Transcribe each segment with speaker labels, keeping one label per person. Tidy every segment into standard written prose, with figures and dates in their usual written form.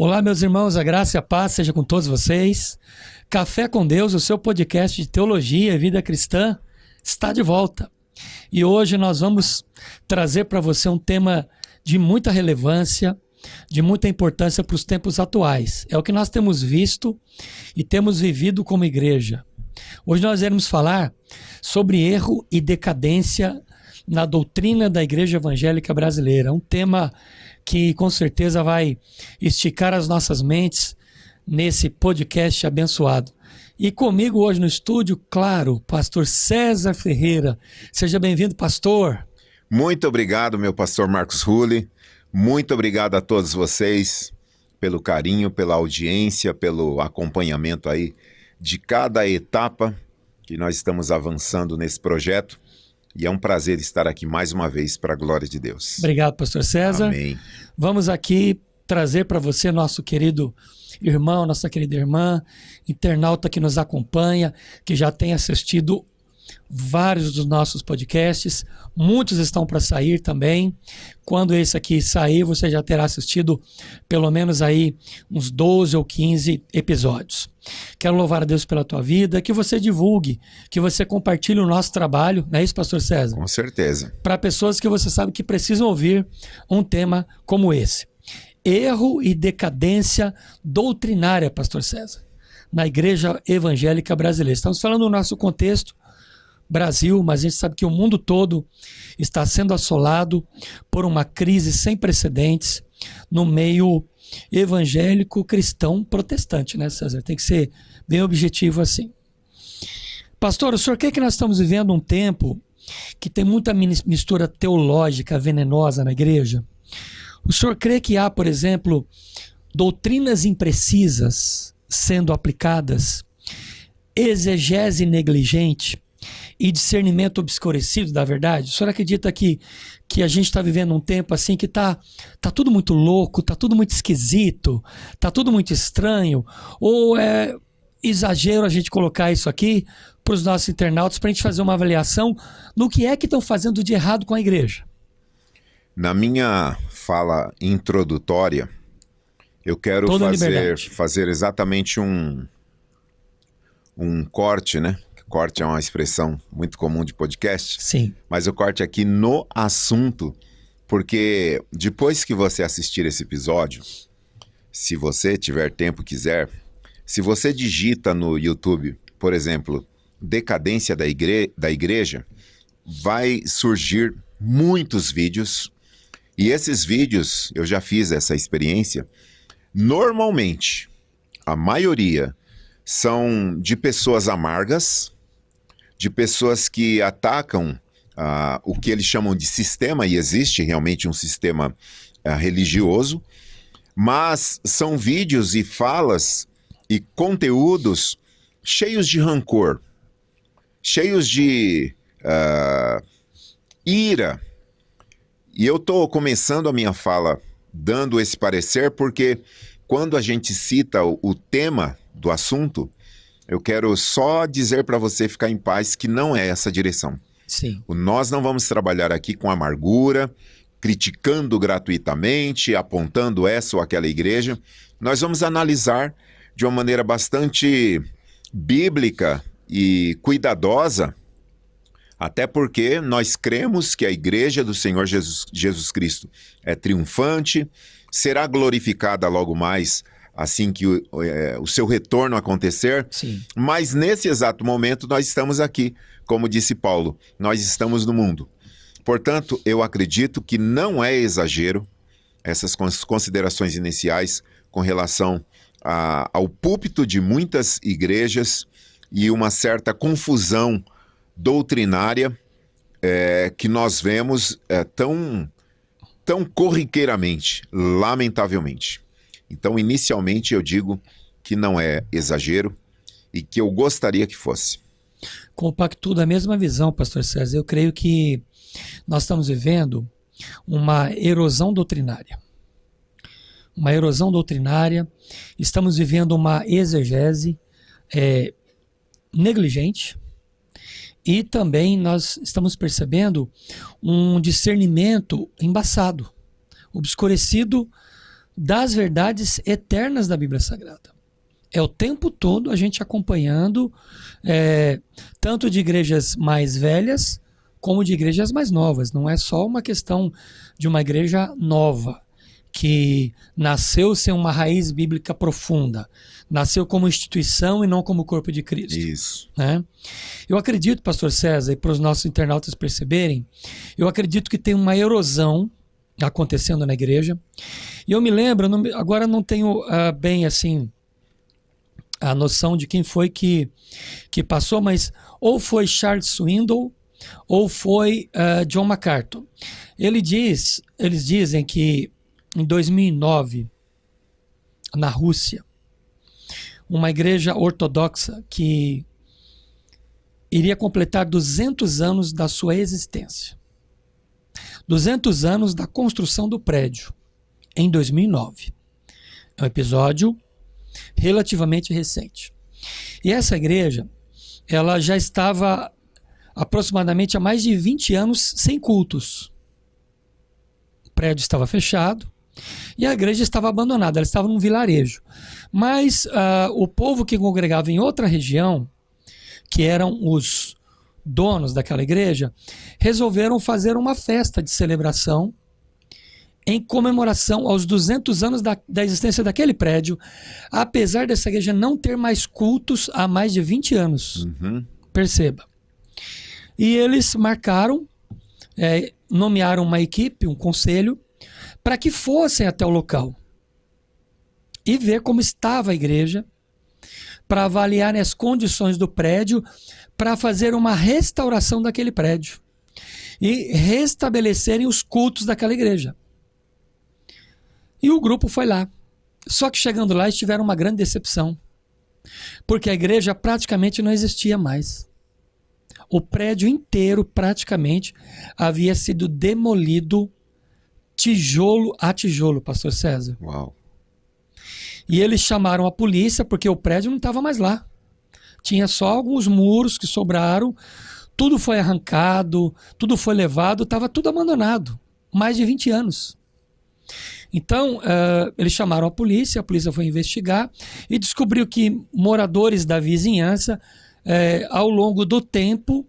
Speaker 1: Olá, meus irmãos, a graça e a paz seja com todos vocês. Café com Deus, o seu podcast de teologia e vida cristã, está de volta. E hoje nós vamos trazer para você um tema de muita relevância, de muita importância para os tempos atuais. É o que nós temos visto e temos vivido como igreja. Hoje nós iremos falar sobre erro e decadência na doutrina da Igreja Evangélica Brasileira. Um tema que com certeza vai esticar as nossas mentes nesse podcast abençoado. E comigo hoje no estúdio, claro, pastor César Ferreira. Seja bem-vindo, pastor.
Speaker 2: Muito obrigado, meu pastor Marcos Rulli. Muito obrigado a todos vocês pelo carinho, pela audiência, pelo acompanhamento aí de cada etapa que nós estamos avançando nesse projeto. E é um prazer estar aqui mais uma vez para a glória de Deus.
Speaker 1: Obrigado, pastor César.
Speaker 2: Amém.
Speaker 1: Vamos aqui trazer para você, nosso querido irmão, nossa querida irmã, internauta que nos acompanha, que já tem assistido vários dos nossos podcasts. Muitos estão para sair também. Quando esse aqui sair, você já terá assistido pelo menos aí uns 12 ou 15 episódios. Quero louvar a Deus pela tua vida, que você divulgue, que você compartilhe o nosso trabalho, não é isso, pastor César?
Speaker 2: Com certeza.
Speaker 1: Para pessoas que você sabe que precisam ouvir um tema como esse. Erro e decadência doutrinária, pastor César, na Igreja Evangélica Brasileira. Estamos falando do nosso contexto Brasil, mas a gente sabe que o mundo todo está sendo assolado por uma crise sem precedentes no meio evangélico cristão protestante, né, César? Tem que ser bem objetivo assim. Pastor, o senhor crê que nós estamos vivendo um tempo que tem muita mistura teológica venenosa na igreja? O senhor crê que há, por exemplo, doutrinas imprecisas sendo aplicadas, exegese negligente e discernimento obscurecido da verdade? O senhor acredita que a gente está vivendo um tempo assim que tá tudo muito louco, tá tudo muito esquisito, tá tudo muito estranho? Ou é exagero a gente colocar isso aqui para os nossos internautas para a gente fazer uma avaliação no que é que estão fazendo de errado com a igreja?
Speaker 2: Na minha fala introdutória, eu quero fazer exatamente um corte, né? Corte é uma expressão muito comum de podcast.
Speaker 1: Sim.
Speaker 2: Mas o corte aqui no assunto, porque depois que você assistir esse episódio, se você tiver tempo, quiser, se você digita no YouTube, por exemplo, decadência da igreja, vai surgir muitos vídeos. E esses vídeos, eu já fiz essa experiência, normalmente, a maioria são de pessoas amargas, de pessoas que atacam o que eles chamam de sistema, e existe realmente um sistema religioso, mas são vídeos e falas e conteúdos cheios de rancor, cheios de ira. E eu estou começando a minha fala dando esse parecer porque quando a gente cita o tema do assunto, eu quero só dizer para você ficar em paz que não é essa a direção.
Speaker 1: Sim.
Speaker 2: Nós não vamos trabalhar aqui com amargura, criticando gratuitamente, apontando essa ou aquela igreja. Nós vamos analisar de uma maneira bastante bíblica e cuidadosa, até porque nós cremos que a igreja do Senhor Jesus Cristo é triunfante, será glorificada logo mais assim que o seu retorno acontecer.
Speaker 1: Sim.
Speaker 2: Mas nesse exato momento nós estamos aqui, como disse Paulo, nós estamos no mundo. Portanto, eu acredito que não é exagero essas considerações iniciais com relação ao púlpito de muitas igrejas e uma certa confusão doutrinária que nós vemos tão corriqueiramente, lamentavelmente. Então, inicialmente, eu digo que não é exagero e que eu gostaria que fosse.
Speaker 1: Compactuo da mesma visão, pastor César. Eu creio que nós estamos vivendo uma erosão doutrinária. Uma erosão doutrinária. Estamos vivendo uma exegese negligente. E também nós estamos percebendo um discernimento embaçado, obscurecido das verdades eternas da Bíblia Sagrada. É o tempo todo a gente acompanhando, tanto de igrejas mais velhas, como de igrejas mais novas. Não é só uma questão de uma igreja nova, que nasceu sem uma raiz bíblica profunda. Nasceu como instituição e não como corpo de Cristo.
Speaker 2: Isso.
Speaker 1: Né? Eu acredito, pastor César, e para os nossos internautas perceberem, eu acredito que tem uma erosão acontecendo na igreja. E eu me lembro, agora não tenho bem assim a noção de quem foi que passou, mas ou foi Charles Swindoll ou foi John MacArthur. Eles dizem que em 2009, na Rússia, uma igreja ortodoxa que iria completar 200 anos da sua existência. 200 anos da construção do prédio, em 2009. É um episódio relativamente recente. E essa igreja, ela já estava aproximadamente há mais de 20 anos sem cultos. O prédio estava fechado e a igreja estava abandonada, ela estava num vilarejo. Mas o povo que congregava em outra região, que eram os donos daquela igreja, resolveram fazer uma festa de celebração em comemoração aos 200 anos da existência daquele prédio, apesar dessa igreja não ter mais cultos há mais de 20 anos.
Speaker 2: Uhum.
Speaker 1: Perceba. E eles marcaram, nomearam uma equipe, um conselho, para que fossem até o local e ver como estava a igreja, para avaliarem as condições do prédio, para fazer uma restauração daquele prédio e restabelecerem os cultos daquela igreja. E o grupo foi lá. Só que chegando lá, eles tiveram uma grande decepção, porque a igreja praticamente não existia mais. O prédio inteiro praticamente havia sido demolido tijolo a tijolo, pastor César.
Speaker 2: Uau.
Speaker 1: E eles chamaram a polícia porque o prédio não estava mais lá. Tinha só alguns muros que sobraram, tudo foi arrancado, tudo foi levado, estava tudo abandonado. Mais de 20 anos. Então, eles chamaram a polícia foi investigar e descobriu que moradores da vizinhança, ao longo do tempo,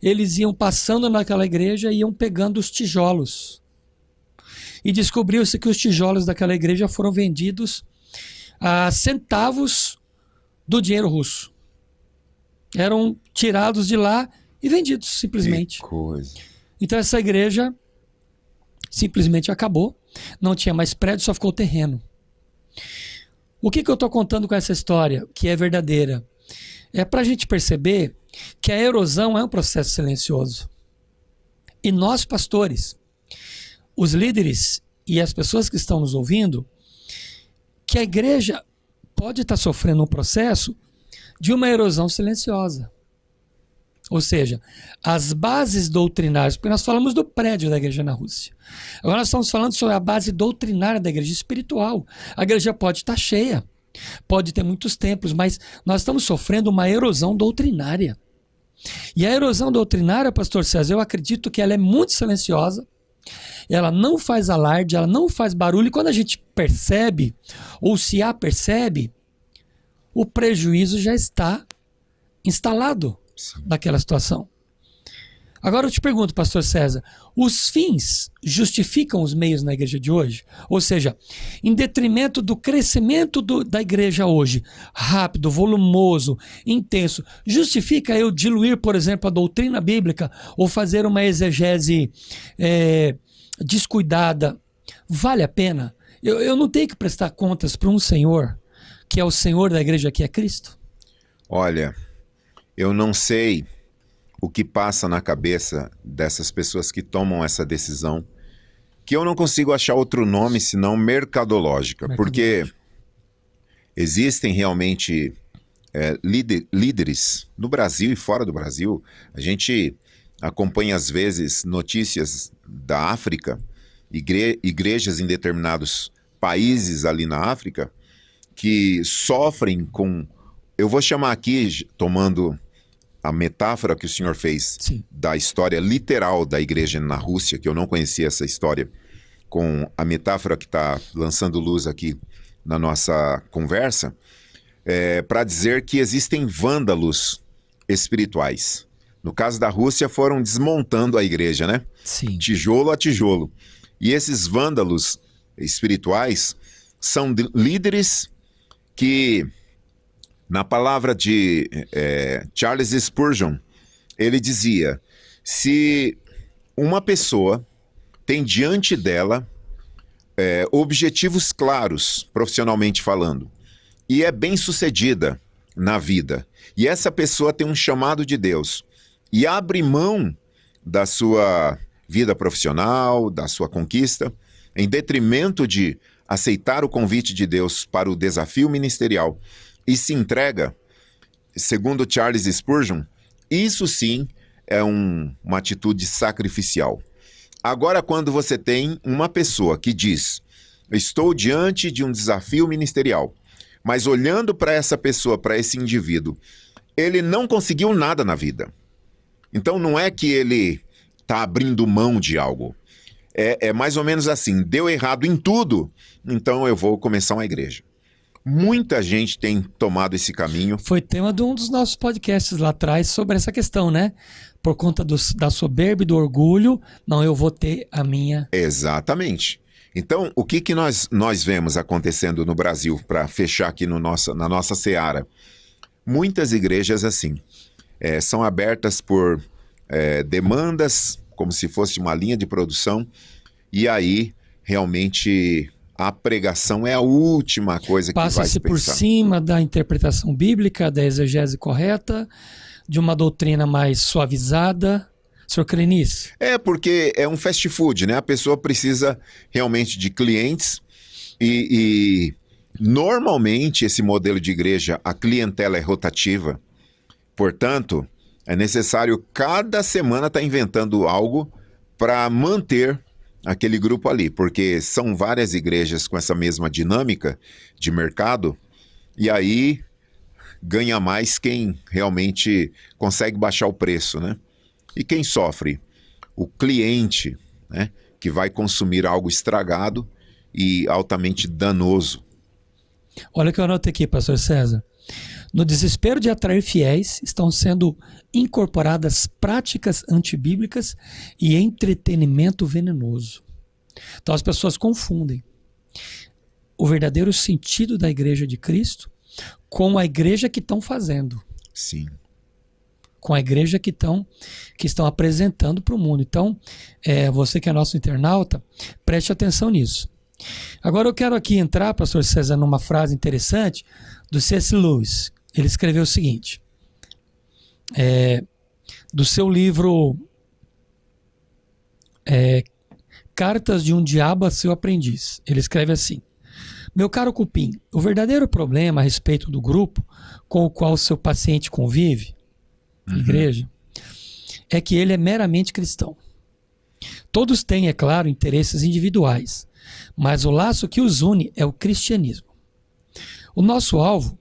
Speaker 1: eles iam passando naquela igreja e iam pegando os tijolos. E descobriu-se que os tijolos daquela igreja foram vendidos a centavos do dinheiro russo. Eram tirados de lá e vendidos, simplesmente.
Speaker 2: Que coisa.
Speaker 1: Então essa igreja simplesmente acabou. Não tinha mais prédio, só ficou o terreno. O que eu estou contando com essa história, que é verdadeira? É para a gente perceber que a erosão é um processo silencioso. E nós, pastores, os líderes e as pessoas que estão nos ouvindo, que a igreja pode estar sofrendo um processo de uma erosão silenciosa. Ou seja, as bases doutrinárias, porque nós falamos do prédio da igreja na Rússia. Agora nós estamos falando sobre a base doutrinária da igreja espiritual. A igreja pode estar cheia, pode ter muitos templos, mas nós estamos sofrendo uma erosão doutrinária. E a erosão doutrinária, pastor César, eu acredito que ela é muito silenciosa, ela não faz alarde, ela não faz barulho, e quando a gente percebe, ou se apercebe, o prejuízo já está instalado naquela situação. Agora eu te pergunto, pastor César, os fins justificam os meios na igreja de hoje? Ou seja, em detrimento do crescimento da igreja hoje, rápido, volumoso, intenso, justifica eu diluir, por exemplo, a doutrina bíblica ou fazer uma exegese descuidada? Vale a pena? Eu não tenho que prestar contas para um Senhor, que é o Senhor da igreja, que é Cristo?
Speaker 2: Olha, eu não sei o que passa na cabeça dessas pessoas que tomam essa decisão, que eu não consigo achar outro nome senão mercadológica, porque existem realmente líderes no Brasil e fora do Brasil. A gente acompanha às vezes notícias da África, igrejas em determinados países ali na África, que sofrem com, eu vou chamar aqui, tomando a metáfora que o senhor fez,
Speaker 1: sim,
Speaker 2: da história literal da igreja na Rússia, que eu não conhecia essa história com a metáfora que está lançando luz aqui na nossa conversa, para dizer que existem vândalos espirituais. No caso da Rússia, foram desmontando a igreja, né?
Speaker 1: Sim.
Speaker 2: Tijolo a tijolo. E esses vândalos espirituais são líderes que, na palavra de Charles Spurgeon, ele dizia: se uma pessoa tem diante dela objetivos claros, profissionalmente falando, e é bem-sucedida na vida, e essa pessoa tem um chamado de Deus, e abre mão da sua vida profissional, da sua conquista, em detrimento de aceitar o convite de Deus para o desafio ministerial, e se entrega, segundo Charles Spurgeon, isso sim é uma atitude sacrificial. Agora, quando você tem uma pessoa que diz: estou diante de um desafio ministerial, mas olhando para essa pessoa, para esse indivíduo, ele não conseguiu nada na vida. Então não é que ele está abrindo mão de algo. É mais ou menos assim: deu errado em tudo, então eu vou começar uma igreja. Muita gente tem tomado esse caminho.
Speaker 1: Foi tema de um dos nossos podcasts lá atrás sobre essa questão, né? Por conta da soberba e do orgulho, não, eu vou ter a minha...
Speaker 2: Exatamente. Então, o que nós vemos acontecendo no Brasil, para fechar aqui na nossa seara? Muitas igrejas assim, são abertas por demandas, como se fosse uma linha de produção, e aí realmente a pregação é a última coisa que vai se
Speaker 1: Passa-se por
Speaker 2: pensar.
Speaker 1: cima da interpretação bíblica, da exegese correta, de uma doutrina mais suavizada. O senhor crê nisso?
Speaker 2: Porque é um fast food, né? A pessoa precisa realmente de clientes e normalmente esse modelo de igreja, a clientela é rotativa. Portanto, é necessário cada semana estar inventando algo para manter aquele grupo ali, porque são várias igrejas com essa mesma dinâmica de mercado, e aí ganha mais quem realmente consegue baixar o preço, né? E quem sofre? O cliente, né? Que vai consumir algo estragado e altamente danoso.
Speaker 1: Olha o que eu anotei aqui, pastor César. No desespero de atrair fiéis, estão sendo incorporadas práticas antibíblicas e entretenimento venenoso. Então as pessoas confundem o verdadeiro sentido da igreja de Cristo com a igreja que estão fazendo.
Speaker 2: Sim.
Speaker 1: Com a igreja que estão apresentando para o mundo. Então, você que é nosso internauta, preste atenção nisso. Agora eu quero aqui entrar, pastor César, numa frase interessante do C.S. Lewis. Ele escreveu o seguinte, do seu livro Cartas de um Diabo a seu Aprendiz. Ele escreve assim: meu caro Cupim, o verdadeiro problema a respeito do grupo com o qual seu paciente convive, igreja, é que ele é meramente cristão. Todos têm, é claro, interesses individuais, mas o laço que os une é o cristianismo. O nosso alvo,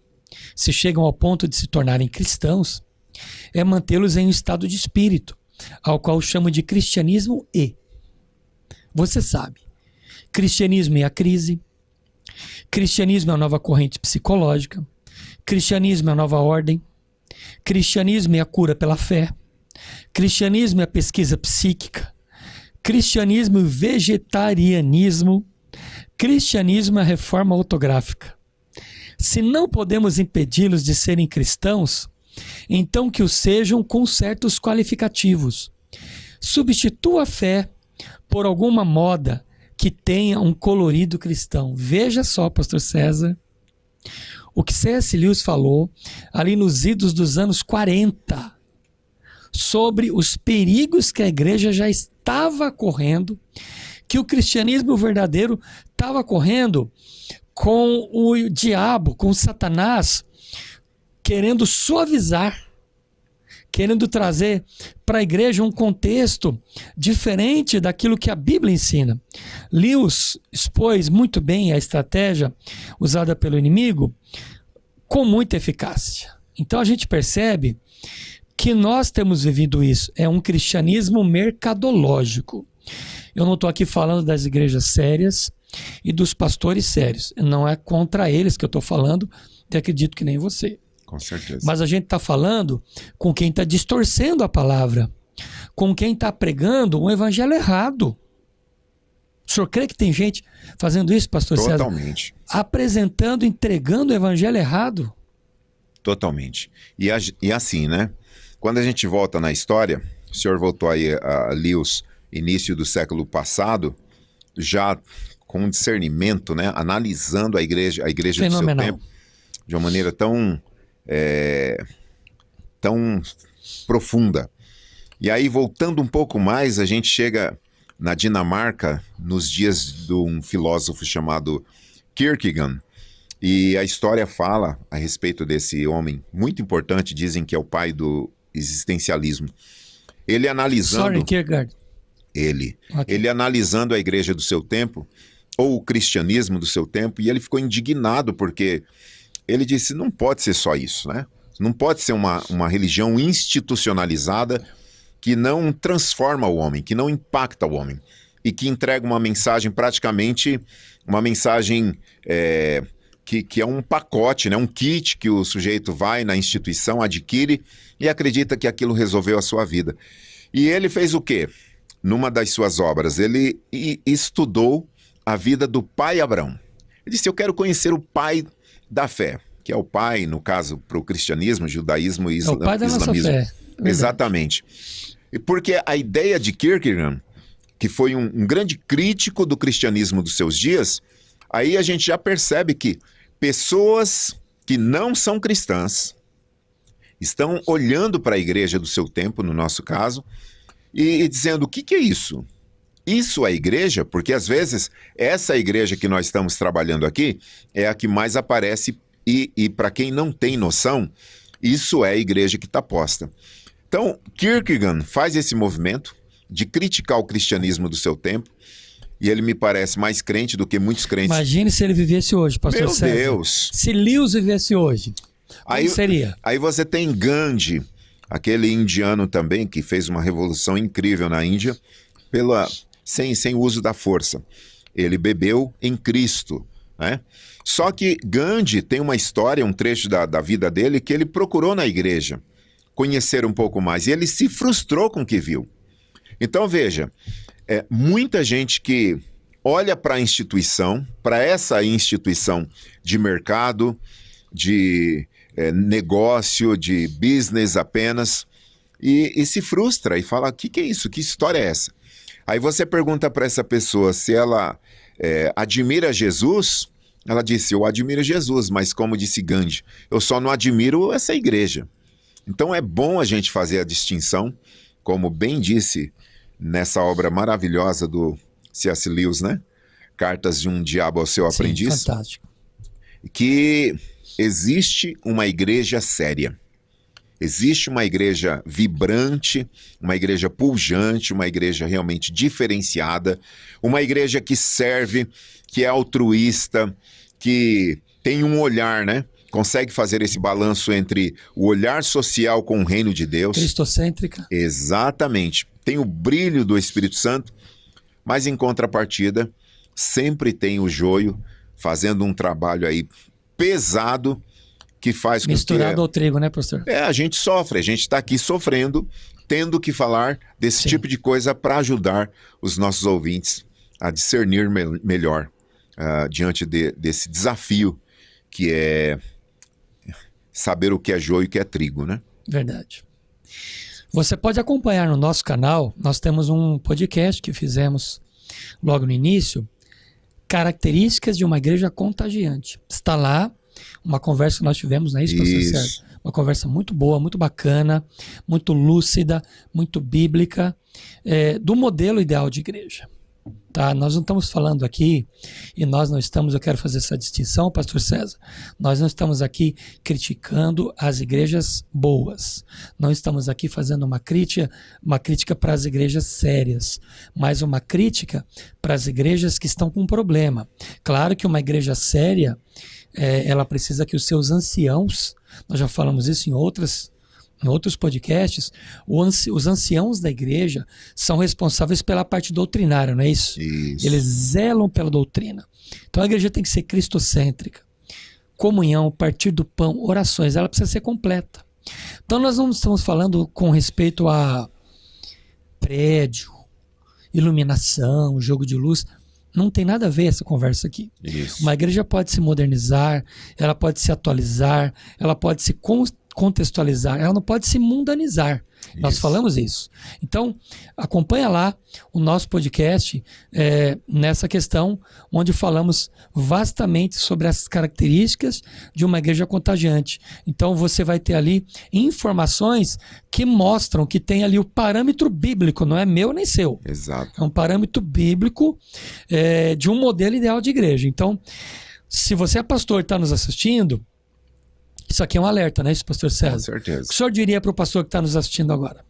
Speaker 1: se chegam ao ponto de se tornarem cristãos, é mantê-los em um estado de espírito, ao qual chamo de cristianismo e. Você sabe, cristianismo é a crise, cristianismo é a nova corrente psicológica, cristianismo é a nova ordem, cristianismo é a cura pela fé, cristianismo é a pesquisa psíquica, cristianismo e vegetarianismo, cristianismo é a reforma ortográfica. Se não podemos impedi-los de serem cristãos, então que o sejam com certos qualificativos. Substitua a fé por alguma moda que tenha um colorido cristão. Veja só, pastor César, o que C.S. Lewis falou ali nos idos dos anos 40 sobre os perigos que a igreja já estava correndo, que o cristianismo verdadeiro estava correndo com o diabo, com Satanás, querendo suavizar, querendo trazer para a igreja um contexto diferente daquilo que a Bíblia ensina. Lewis expôs muito bem a estratégia usada pelo inimigo com muita eficácia. Então a gente percebe que nós temos vivido isso. É um cristianismo mercadológico. Eu não estou aqui falando das igrejas sérias e dos pastores sérios. Não é contra eles que eu estou falando, e acredito que nem você.
Speaker 2: Com certeza.
Speaker 1: Mas a gente está falando com quem está distorcendo a palavra, com quem está pregando um evangelho errado. O senhor crê que tem gente fazendo isso, pastor César?
Speaker 2: Totalmente.
Speaker 1: Apresentando, entregando o evangelho errado?
Speaker 2: Totalmente. E assim, né? Quando a gente volta na história, o senhor voltou aí ali os início do século passado, já com discernimento, né? Analisando a igreja do seu
Speaker 1: Fenomenal.
Speaker 2: tempo, de uma maneira tão profunda. E aí, voltando um pouco mais, a gente chega na Dinamarca, nos dias de um filósofo chamado Kierkegaard, e a história fala a respeito desse homem muito importante, dizem que é o pai do existencialismo. Ele analisando...
Speaker 1: Sorry, Kierkegaard.
Speaker 2: Ele analisando a igreja do seu tempo, ou o cristianismo do seu tempo, e ele ficou indignado porque ele disse, não pode ser só isso, né? Não pode ser uma religião institucionalizada que não transforma o homem, que não impacta o homem, e que entrega uma mensagem praticamente, uma mensagem que é um pacote, né? Um kit que o sujeito vai na instituição, adquire e acredita que aquilo resolveu a sua vida. E ele fez o quê? Numa das suas obras, ele estudou a vida do pai Abraão. Ele disse, eu quero conhecer o pai da fé, que é o pai, no caso, para o cristianismo, judaísmo e
Speaker 1: É o pai da nossa fé.
Speaker 2: Exatamente. E porque a ideia de Kierkegaard, que foi um grande crítico do cristianismo dos seus dias, aí a gente já percebe que pessoas que não são cristãs estão olhando para a igreja do seu tempo, no nosso caso, e dizendo, o que é isso? Isso é igreja? Porque às vezes essa igreja que nós estamos trabalhando aqui é a que mais aparece e para quem não tem noção, isso é a igreja que está posta. Então, Kierkegaard faz esse movimento de criticar o cristianismo do seu tempo, e ele me parece mais crente do que muitos crentes.
Speaker 1: Imagine se ele vivesse hoje, pastor
Speaker 2: Meu
Speaker 1: César.
Speaker 2: Deus!
Speaker 1: Se Lewis vivesse hoje, como seria?
Speaker 2: Aí você tem Gandhi, aquele indiano também que fez uma revolução incrível na Índia, sem uso da força. Ele bebeu em Cristo, né? Só que Gandhi tem uma história, um trecho da vida dele, que ele procurou na igreja conhecer um pouco mais, e ele se frustrou com o que viu. Então veja, muita gente que olha para a instituição, para essa instituição de mercado, de negócio, de business apenas, e se frustra e fala, o que é isso? Que história é essa? Aí você pergunta para essa pessoa se ela admira Jesus, ela disse, eu admiro Jesus, mas como disse Gandhi, eu só não admiro essa igreja. Então é bom a gente fazer a distinção, como bem disse nessa obra maravilhosa do C.S. Lewis, né? Cartas de um Diabo ao Seu Aprendiz.
Speaker 1: Fantástico.
Speaker 2: Que existe uma igreja séria. Existe uma igreja vibrante, uma igreja pujante, uma igreja realmente diferenciada, uma igreja que serve, que é altruísta, que tem um olhar, né? Consegue fazer esse balanço entre o olhar social com o reino de Deus.
Speaker 1: Cristocêntrica.
Speaker 2: Exatamente. Tem o brilho do Espírito Santo, mas em contrapartida, sempre tem o joio fazendo um trabalho aí pesado que faz com que...
Speaker 1: Misturado ao trigo, né, pastor?
Speaker 2: A gente sofre, a gente está aqui sofrendo, tendo que falar desse tipo de coisa para ajudar os nossos ouvintes a discernir melhor diante desse desafio que é saber o que é joio e o que é trigo, né?
Speaker 1: Verdade. Você pode acompanhar no nosso canal, nós temos um podcast que fizemos logo no início, Características de uma Igreja Contagiante. Está lá, uma conversa que nós tivemos, não é isso, pastor Sérgio? Uma conversa muito boa, muito bacana, muito lúcida, muito bíblica, do modelo ideal de igreja. Tá? Nós não estamos falando aqui, e nós não estamos, eu quero fazer essa distinção, pastor César, nós não estamos aqui criticando as igrejas boas, não estamos aqui fazendo uma crítica para as igrejas sérias, mas uma crítica para as igrejas que estão com problema. Claro que uma igreja séria, ela precisa que os seus anciãos, nós já falamos isso em outras em outros podcasts, os anciãos da igreja são responsáveis pela parte doutrinária, não é isso?
Speaker 2: Isso.
Speaker 1: Eles zelam pela doutrina. Então a igreja tem que ser cristocêntrica. Comunhão, partir do pão, orações, ela precisa ser completa. Então nós não estamos falando com respeito a prédio, iluminação, jogo de luz. Não tem nada a ver essa conversa aqui.
Speaker 2: Isso.
Speaker 1: Uma igreja pode se modernizar, ela pode se atualizar, ela pode se contextualizar, ela não pode se mundanizar. Nós falamos isso. Então, acompanha lá o nosso podcast nessa questão, onde falamos vastamente sobre as características de uma igreja contagiante. Então, você vai ter ali informações que mostram que tem ali o parâmetro bíblico, não é meu nem seu.
Speaker 2: Exato.
Speaker 1: É um parâmetro bíblico de um modelo ideal de igreja. Então, se você é pastor e está nos assistindo, isso aqui é um alerta, né, isso, pastor César?
Speaker 2: Com certeza.
Speaker 1: O que o senhor diria para o pastor que está nos assistindo agora?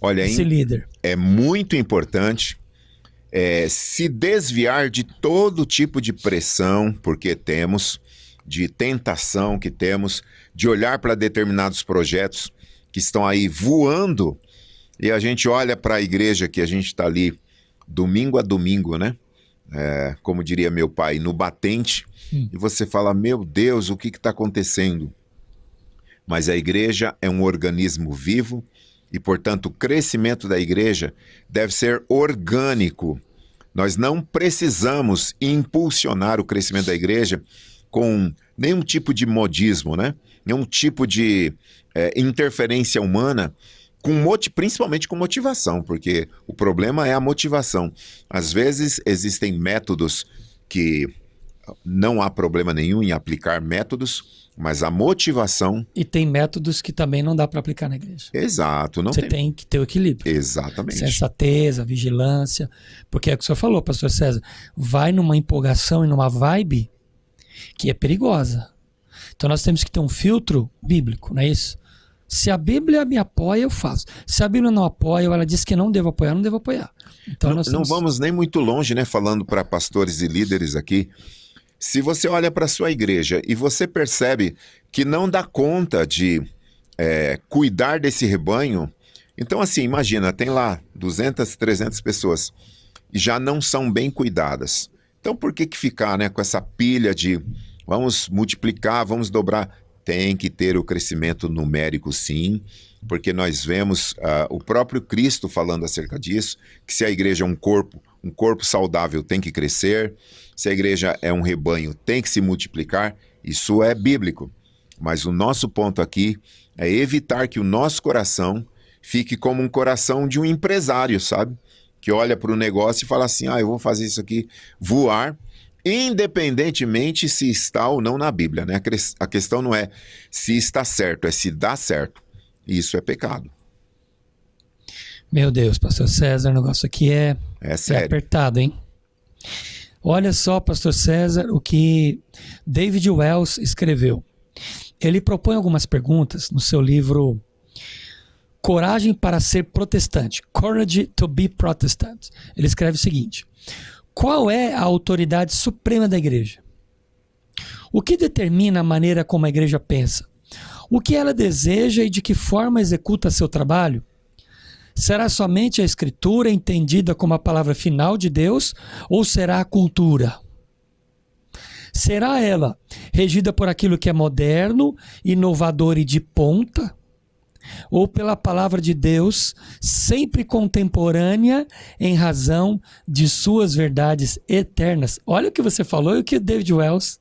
Speaker 2: Olha,
Speaker 1: Esse líder.
Speaker 2: é muito importante se desviar de todo tipo de pressão, porque temos, de tentação que temos, de olhar para determinados projetos que estão aí voando, e a gente olha para a igreja que a gente está ali domingo a domingo, né? Como diria meu pai, no batente, e você fala, meu Deus, o que está acontecendo? Mas a igreja é um organismo vivo e, portanto, o crescimento da igreja deve ser orgânico. Nós não precisamos impulsionar o crescimento da igreja com nenhum tipo de modismo, né? Nenhum tipo de interferência humana, principalmente com motivação, porque o problema é a motivação. Às vezes existem métodos que não há problema nenhum em aplicar métodos, mas a motivação...
Speaker 1: E tem métodos que também não dá para aplicar na igreja.
Speaker 2: Exato.
Speaker 1: Você tem que ter o equilíbrio.
Speaker 2: Exatamente.
Speaker 1: Sensatez, vigilância. Porque é o que o senhor falou, pastor César. Vai numa empolgação e numa vibe que é perigosa. Então nós temos que ter um filtro bíblico, não é isso? Se a Bíblia me apoia, eu faço. Se a Bíblia não apoia, ou ela diz que não devo apoiar, não devo apoiar. Então,
Speaker 2: não vamos nem muito longe, né? Falando para pastores e líderes aqui. Se você olha para a sua igreja e você percebe que não dá conta de cuidar desse rebanho, então assim, imagina, tem lá 200, 300 pessoas e já não são bem cuidadas. Então por que ficar, né, com essa pilha de vamos multiplicar, vamos dobrar? Tem que ter o crescimento numérico, sim, porque nós vemos o próprio Cristo falando acerca disso, que se a igreja é um corpo saudável tem que crescer, se a igreja é um rebanho tem que se multiplicar, isso é bíblico. Mas o nosso ponto aqui é evitar que o nosso coração fique como um coração de um empresário, sabe? Que olha para o negócio e fala assim, eu vou fazer isso aqui voar, independentemente se está ou não na Bíblia, né? A questão não é se está certo, é se dá certo. Isso é pecado.
Speaker 1: Meu Deus, pastor César, o negócio aqui é
Speaker 2: sério.
Speaker 1: Apertado, hein? Olha só, pastor César, o que David Wells escreveu. Ele propõe algumas perguntas no seu livro Coragem para ser Protestante, Courage to be Protestant. Ele escreve o seguinte: qual é a autoridade suprema da igreja? O que determina a maneira como a igreja pensa? O que ela deseja e de que forma executa seu trabalho? Será somente a Escritura entendida como a palavra final de Deus ou será a cultura? Será ela regida por aquilo que é moderno, inovador e de ponta? Ou pela palavra de Deus, sempre contemporânea em razão de suas verdades eternas? Olha o que você falou e o que o David Wells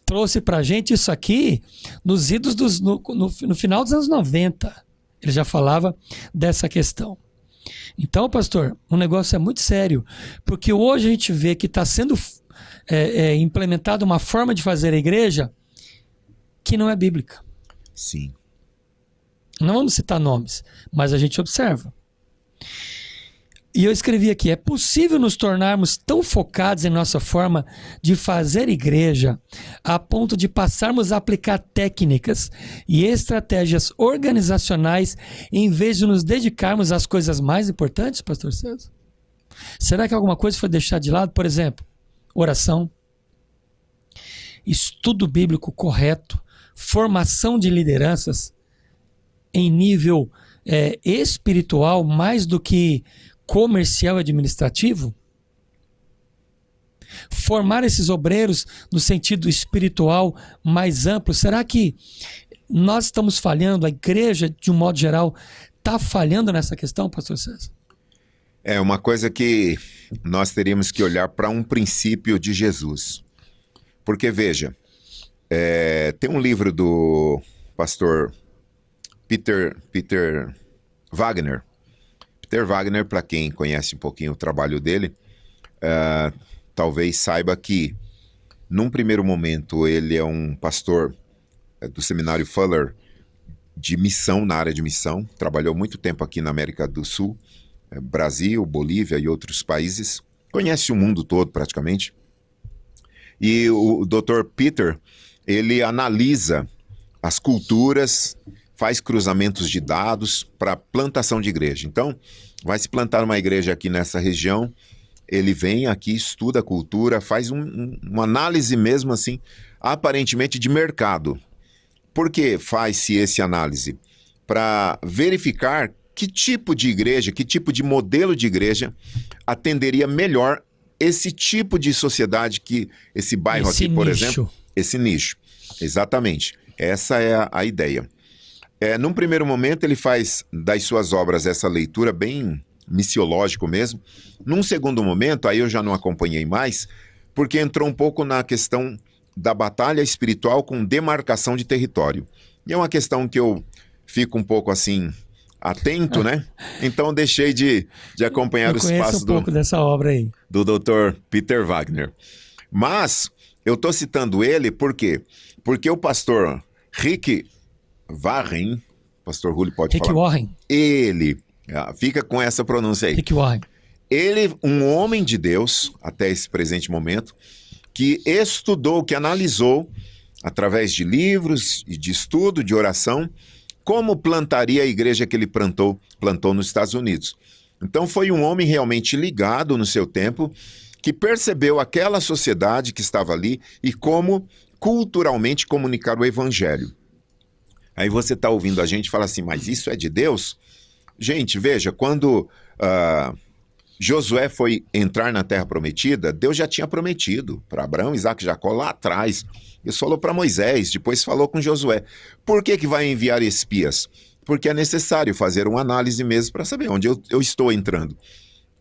Speaker 1: trouxe pra gente isso aqui nos idos no final dos anos 90. Ele já falava dessa questão. Então, pastor, o negócio é muito sério, porque hoje a gente vê que está sendo implementada uma forma de fazer a igreja que não é bíblica.
Speaker 2: Sim.
Speaker 1: Não vamos citar nomes, mas a gente observa. E eu escrevi aqui, é possível nos tornarmos tão focados em nossa forma de fazer igreja a ponto de passarmos a aplicar técnicas e estratégias organizacionais em vez de nos dedicarmos às coisas mais importantes, pastor César? Será que alguma coisa foi deixada de lado? Por exemplo, oração, estudo bíblico correto, formação de lideranças. em nível espiritual mais do que comercial e administrativo? Formar esses obreiros no sentido espiritual mais amplo? Será que nós estamos falhando, a igreja, de um modo geral, está falhando nessa questão, pastor César?
Speaker 2: É uma coisa que nós teríamos que olhar para um princípio de Jesus. Porque, veja, tem um livro do pastor Peter Wagner. Peter Wagner, para quem conhece um pouquinho o trabalho dele, talvez saiba que, num primeiro momento, ele é um pastor do seminário Fuller de missão, na área de missão. Trabalhou muito tempo aqui na América do Sul, Brasil, Bolívia e outros países. Conhece o mundo todo, praticamente. E o Dr. Peter, ele analisa as culturas, faz cruzamentos de dados para plantação de igreja. Então, vai se plantar uma igreja aqui nessa região, ele vem aqui, estuda a cultura, faz uma análise mesmo assim, aparentemente de mercado. Por que faz-se essa análise? Para verificar que tipo de igreja, que tipo de modelo de igreja atenderia melhor esse tipo de sociedade, que esse bairro aqui, por exemplo, esse nicho. Exatamente. Essa é a ideia. Num primeiro momento, ele faz das suas obras essa leitura bem missiológico mesmo. Num segundo momento, aí eu já não acompanhei mais, porque entrou um pouco na questão da batalha espiritual com demarcação de território. E é uma questão que eu fico um pouco assim, atento, né? Então deixei de acompanhar os passos
Speaker 1: pouco dessa obra aí,
Speaker 2: do Dr. Peter Wagner. Mas eu estou citando ele por quê? Porque o pastor Rick Warren, pastor Julio pode
Speaker 1: Rick
Speaker 2: falar.
Speaker 1: Warren.
Speaker 2: Ele, fica com essa pronúncia aí.
Speaker 1: Rick Warren.
Speaker 2: Ele, um homem de Deus, até esse presente momento, que estudou, que analisou, através de livros e de estudo, de oração, como plantaria a igreja que ele plantou nos Estados Unidos. Então foi um homem realmente ligado no seu tempo, que percebeu aquela sociedade que estava ali e como culturalmente comunicar o evangelho. Aí você está ouvindo a gente e fala assim, mas isso é de Deus? Gente, veja, quando Josué foi entrar na Terra Prometida, Deus já tinha prometido para Abraão, Isaac e Jacó lá atrás. Deus falou para Moisés, depois falou com Josué. Por que vai enviar espias? Porque é necessário fazer uma análise mesmo para saber onde eu estou entrando.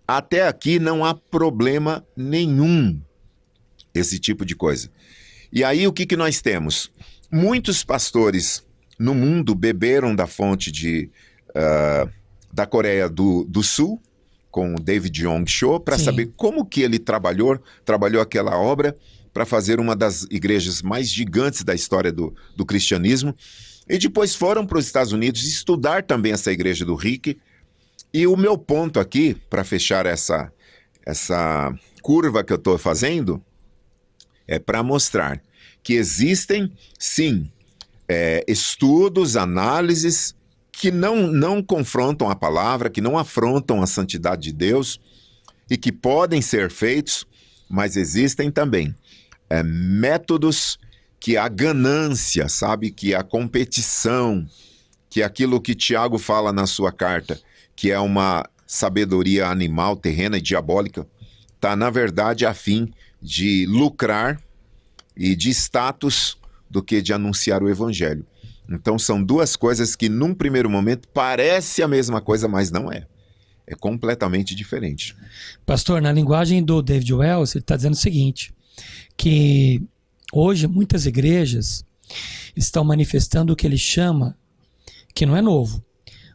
Speaker 2: Até aqui não há problema nenhum esse tipo de coisa. E aí o que nós temos? Muitos pastores no mundo beberam da fonte da Coreia do Sul, com o David Yong Cho, para saber como que ele trabalhou aquela obra para fazer uma das igrejas mais gigantes da história do cristianismo. E depois foram para os Estados Unidos estudar também essa igreja do Rick. E o meu ponto aqui, para fechar essa curva que eu estou fazendo, é para mostrar que existem, sim, estudos, análises que não confrontam a palavra, que não afrontam a santidade de Deus e que podem ser feitos, mas existem também métodos que a ganância, sabe, que a competição, que aquilo que Tiago fala na sua carta, que é uma sabedoria animal, terrena e diabólica, está, na verdade, a fim de lucrar e de status do que de anunciar o evangelho. Então são duas coisas que num primeiro momento parece a mesma coisa, mas não é. É completamente diferente.
Speaker 1: Pastor, na linguagem do David Wells, ele está dizendo o seguinte, que hoje muitas igrejas estão manifestando o que ele chama, que não é novo,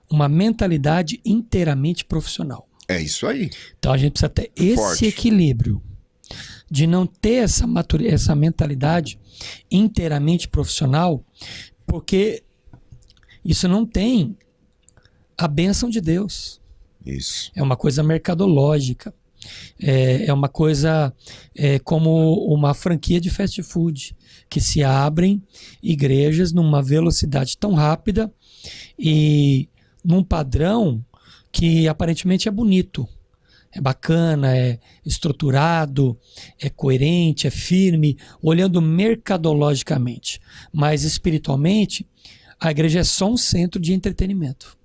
Speaker 1: uma mentalidade inteiramente profissional.
Speaker 2: É isso aí.
Speaker 1: Então a gente precisa ter esse equilíbrio de não ter essa mentalidade inteiramente profissional, porque isso não tem a bênção de Deus.
Speaker 2: Isso.
Speaker 1: É uma coisa mercadológica. É uma coisa como uma franquia de fast food, que se abrem igrejas numa velocidade tão rápida e num padrão que aparentemente é bonito. É bacana, é estruturado, é coerente, é firme, olhando mercadologicamente. Mas espiritualmente, a igreja é só um centro de entretenimento.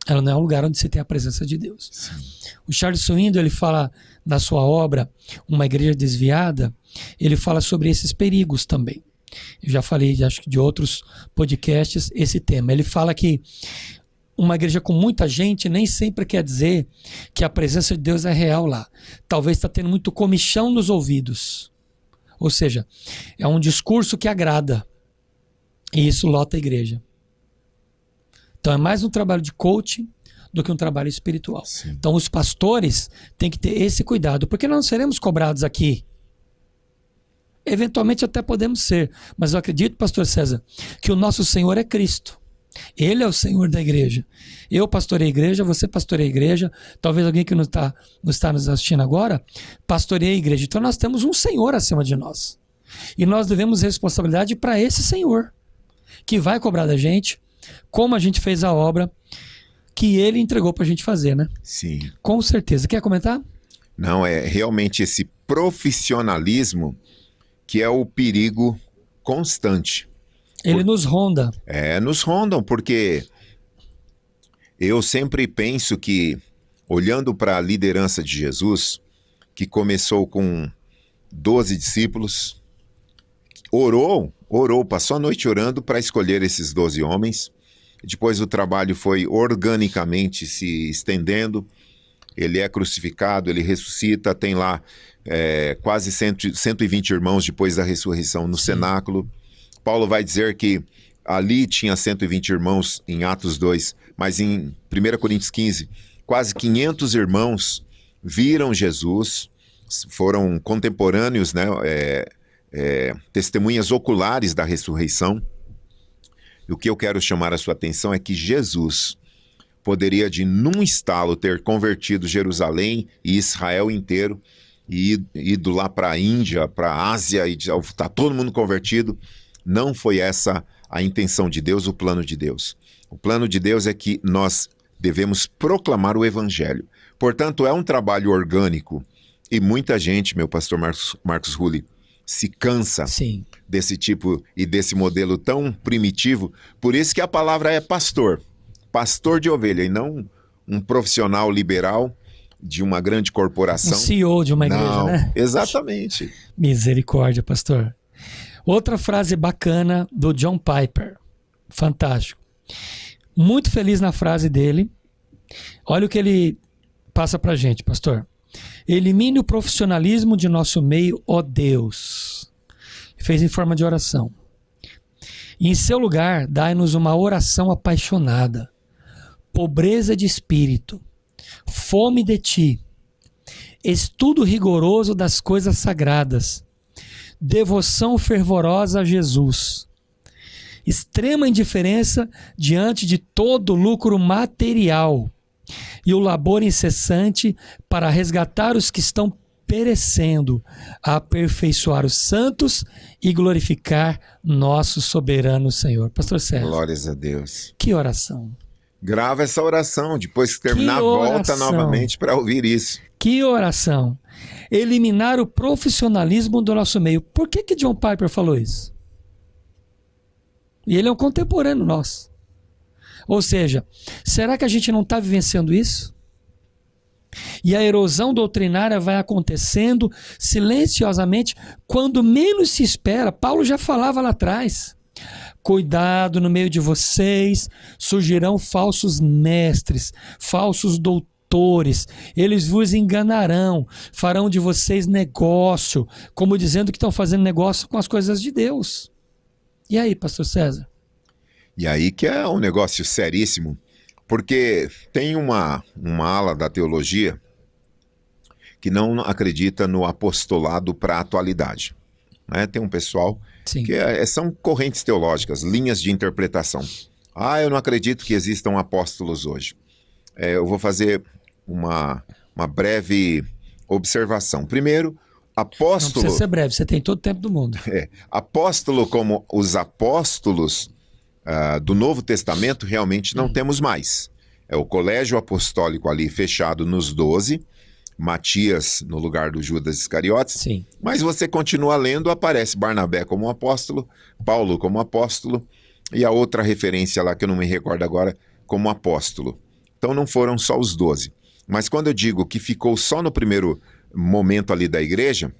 Speaker 1: Ela não é um lugar onde você tem a presença de Deus.
Speaker 2: Sim.
Speaker 1: O Charles Swindoll, ele fala na sua obra, Uma Igreja Desviada, ele fala sobre esses perigos também. Eu já falei, acho que de outros podcasts, esse tema. Ele fala que uma igreja com muita gente nem sempre quer dizer que a presença de Deus é real lá. Talvez está tendo muito comichão nos ouvidos. Ou seja, é um discurso que agrada. E isso lota a igreja. Então é mais um trabalho de coaching do que um trabalho espiritual.
Speaker 2: Sim.
Speaker 1: Então os pastores têm que ter esse cuidado, porque nós não seremos cobrados aqui. Eventualmente até podemos ser, mas eu acredito, pastor César, que o nosso Senhor é Cristo. Ele é o Senhor da igreja. Eu pastorei a igreja, você pastoreia a igreja, talvez alguém que não está nos assistindo agora, pastoreia a igreja. Então nós temos um Senhor acima de nós. E nós devemos responsabilidade para esse Senhor, que vai cobrar da gente, como a gente fez a obra que ele entregou para a gente fazer, né?
Speaker 2: Sim.
Speaker 1: Com certeza. Quer comentar?
Speaker 2: Não, é realmente esse profissionalismo que é o perigo constante.
Speaker 1: Ele nos ronda.
Speaker 2: Nos rondam, porque eu sempre penso que, olhando para a liderança de Jesus, que começou com 12 discípulos, orou, passou a noite orando para escolher esses 12 homens. Depois o trabalho foi organicamente se estendendo. Ele é crucificado, ele ressuscita, tem lá quase 120 irmãos depois da ressurreição no cenáculo. Paulo vai dizer que ali tinha 120 irmãos em Atos 2, mas em 1 Coríntios 15, quase 500 irmãos viram Jesus, foram contemporâneos, né, testemunhas oculares da ressurreição. E o que eu quero chamar a sua atenção é que Jesus poderia, num estalo, ter convertido Jerusalém e Israel inteiro, e ido lá para a Índia, para a Ásia, e está todo mundo convertido. Não foi essa a intenção de Deus, o plano de Deus. O plano de Deus é que nós devemos proclamar o Evangelho. Portanto, é um trabalho orgânico. E muita gente, meu pastor Marcos Rulli, se cansa
Speaker 1: Sim.
Speaker 2: desse tipo e desse modelo tão primitivo. Por isso que a palavra é pastor. Pastor de ovelha, e não um profissional liberal de uma grande corporação.
Speaker 1: Um CEO de uma igreja,
Speaker 2: não,
Speaker 1: né?
Speaker 2: Exatamente.
Speaker 1: Misericórdia, pastor. Outra frase bacana do John Piper. Fantástico. Muito feliz na frase dele. Olha o que ele passa pra gente, pastor. Elimine o profissionalismo de nosso meio, ó Deus. Fez em forma de oração. E em seu lugar, dai-nos uma oração apaixonada. Pobreza de espírito. Fome de ti. Estudo rigoroso das coisas sagradas. Devoção fervorosa a Jesus. Extrema indiferença diante de todo lucro material. E o labor incessante para resgatar os que estão perecendo, a aperfeiçoar os santos e glorificar nosso soberano Senhor. Pastor Sérgio.
Speaker 2: Glórias a Deus.
Speaker 1: Que oração.
Speaker 2: Grava essa oração, depois que terminar, volta novamente para ouvir isso.
Speaker 1: Que oração. Eliminar o profissionalismo do nosso meio. Por que John Piper falou isso? E ele é um contemporâneo nosso. Ou seja, será que a gente não está vivenciando isso? E a erosão doutrinária vai acontecendo silenciosamente quando menos se espera. Paulo já falava lá atrás. Cuidado, no meio de vocês surgirão falsos mestres, falsos doutores. Eles vos enganarão, farão de vocês negócio, como dizendo que estão fazendo negócio com as coisas de Deus. E aí, pastor César?
Speaker 2: E aí que é um negócio seríssimo, porque tem uma ala da teologia que não acredita no apostolado para a atualidade. Né? Tem um pessoal
Speaker 1: Sim.
Speaker 2: que são correntes teológicas, linhas de interpretação. Eu não acredito que existam apóstolos hoje. Eu vou fazer uma breve observação. Primeiro, apóstolo...
Speaker 1: Não precisa ser breve, você tem todo o tempo do mundo.
Speaker 2: Apóstolo como os apóstolos do Novo Testamento realmente não temos mais. É o colégio apostólico ali fechado nos 12, Matias no lugar do Judas Iscariotes.
Speaker 1: Sim.
Speaker 2: Mas você continua lendo, aparece Barnabé como apóstolo, Paulo como apóstolo, e a outra referência lá que eu não me recordo agora como apóstolo. Então não foram só os 12. Mas quando eu digo que ficou só no primeiro momento ali da igreja,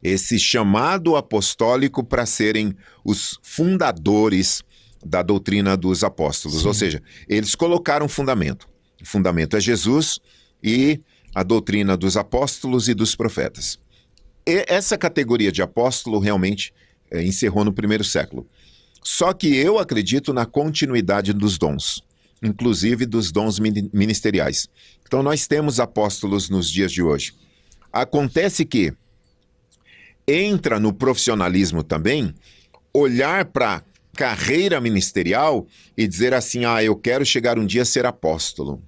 Speaker 2: esse chamado apostólico para serem os fundadores da doutrina dos apóstolos. Sim. Ou seja, eles colocaram um fundamento. O fundamento é Jesus e a doutrina dos apóstolos e dos profetas. E essa categoria de apóstolo realmente encerrou no primeiro século. Só que eu acredito na continuidade dos dons, inclusive dos dons ministeriais. Então nós temos apóstolos nos dias de hoje. Acontece que entra no profissionalismo também olhar para a carreira ministerial e dizer assim, eu quero chegar um dia a ser apóstolo.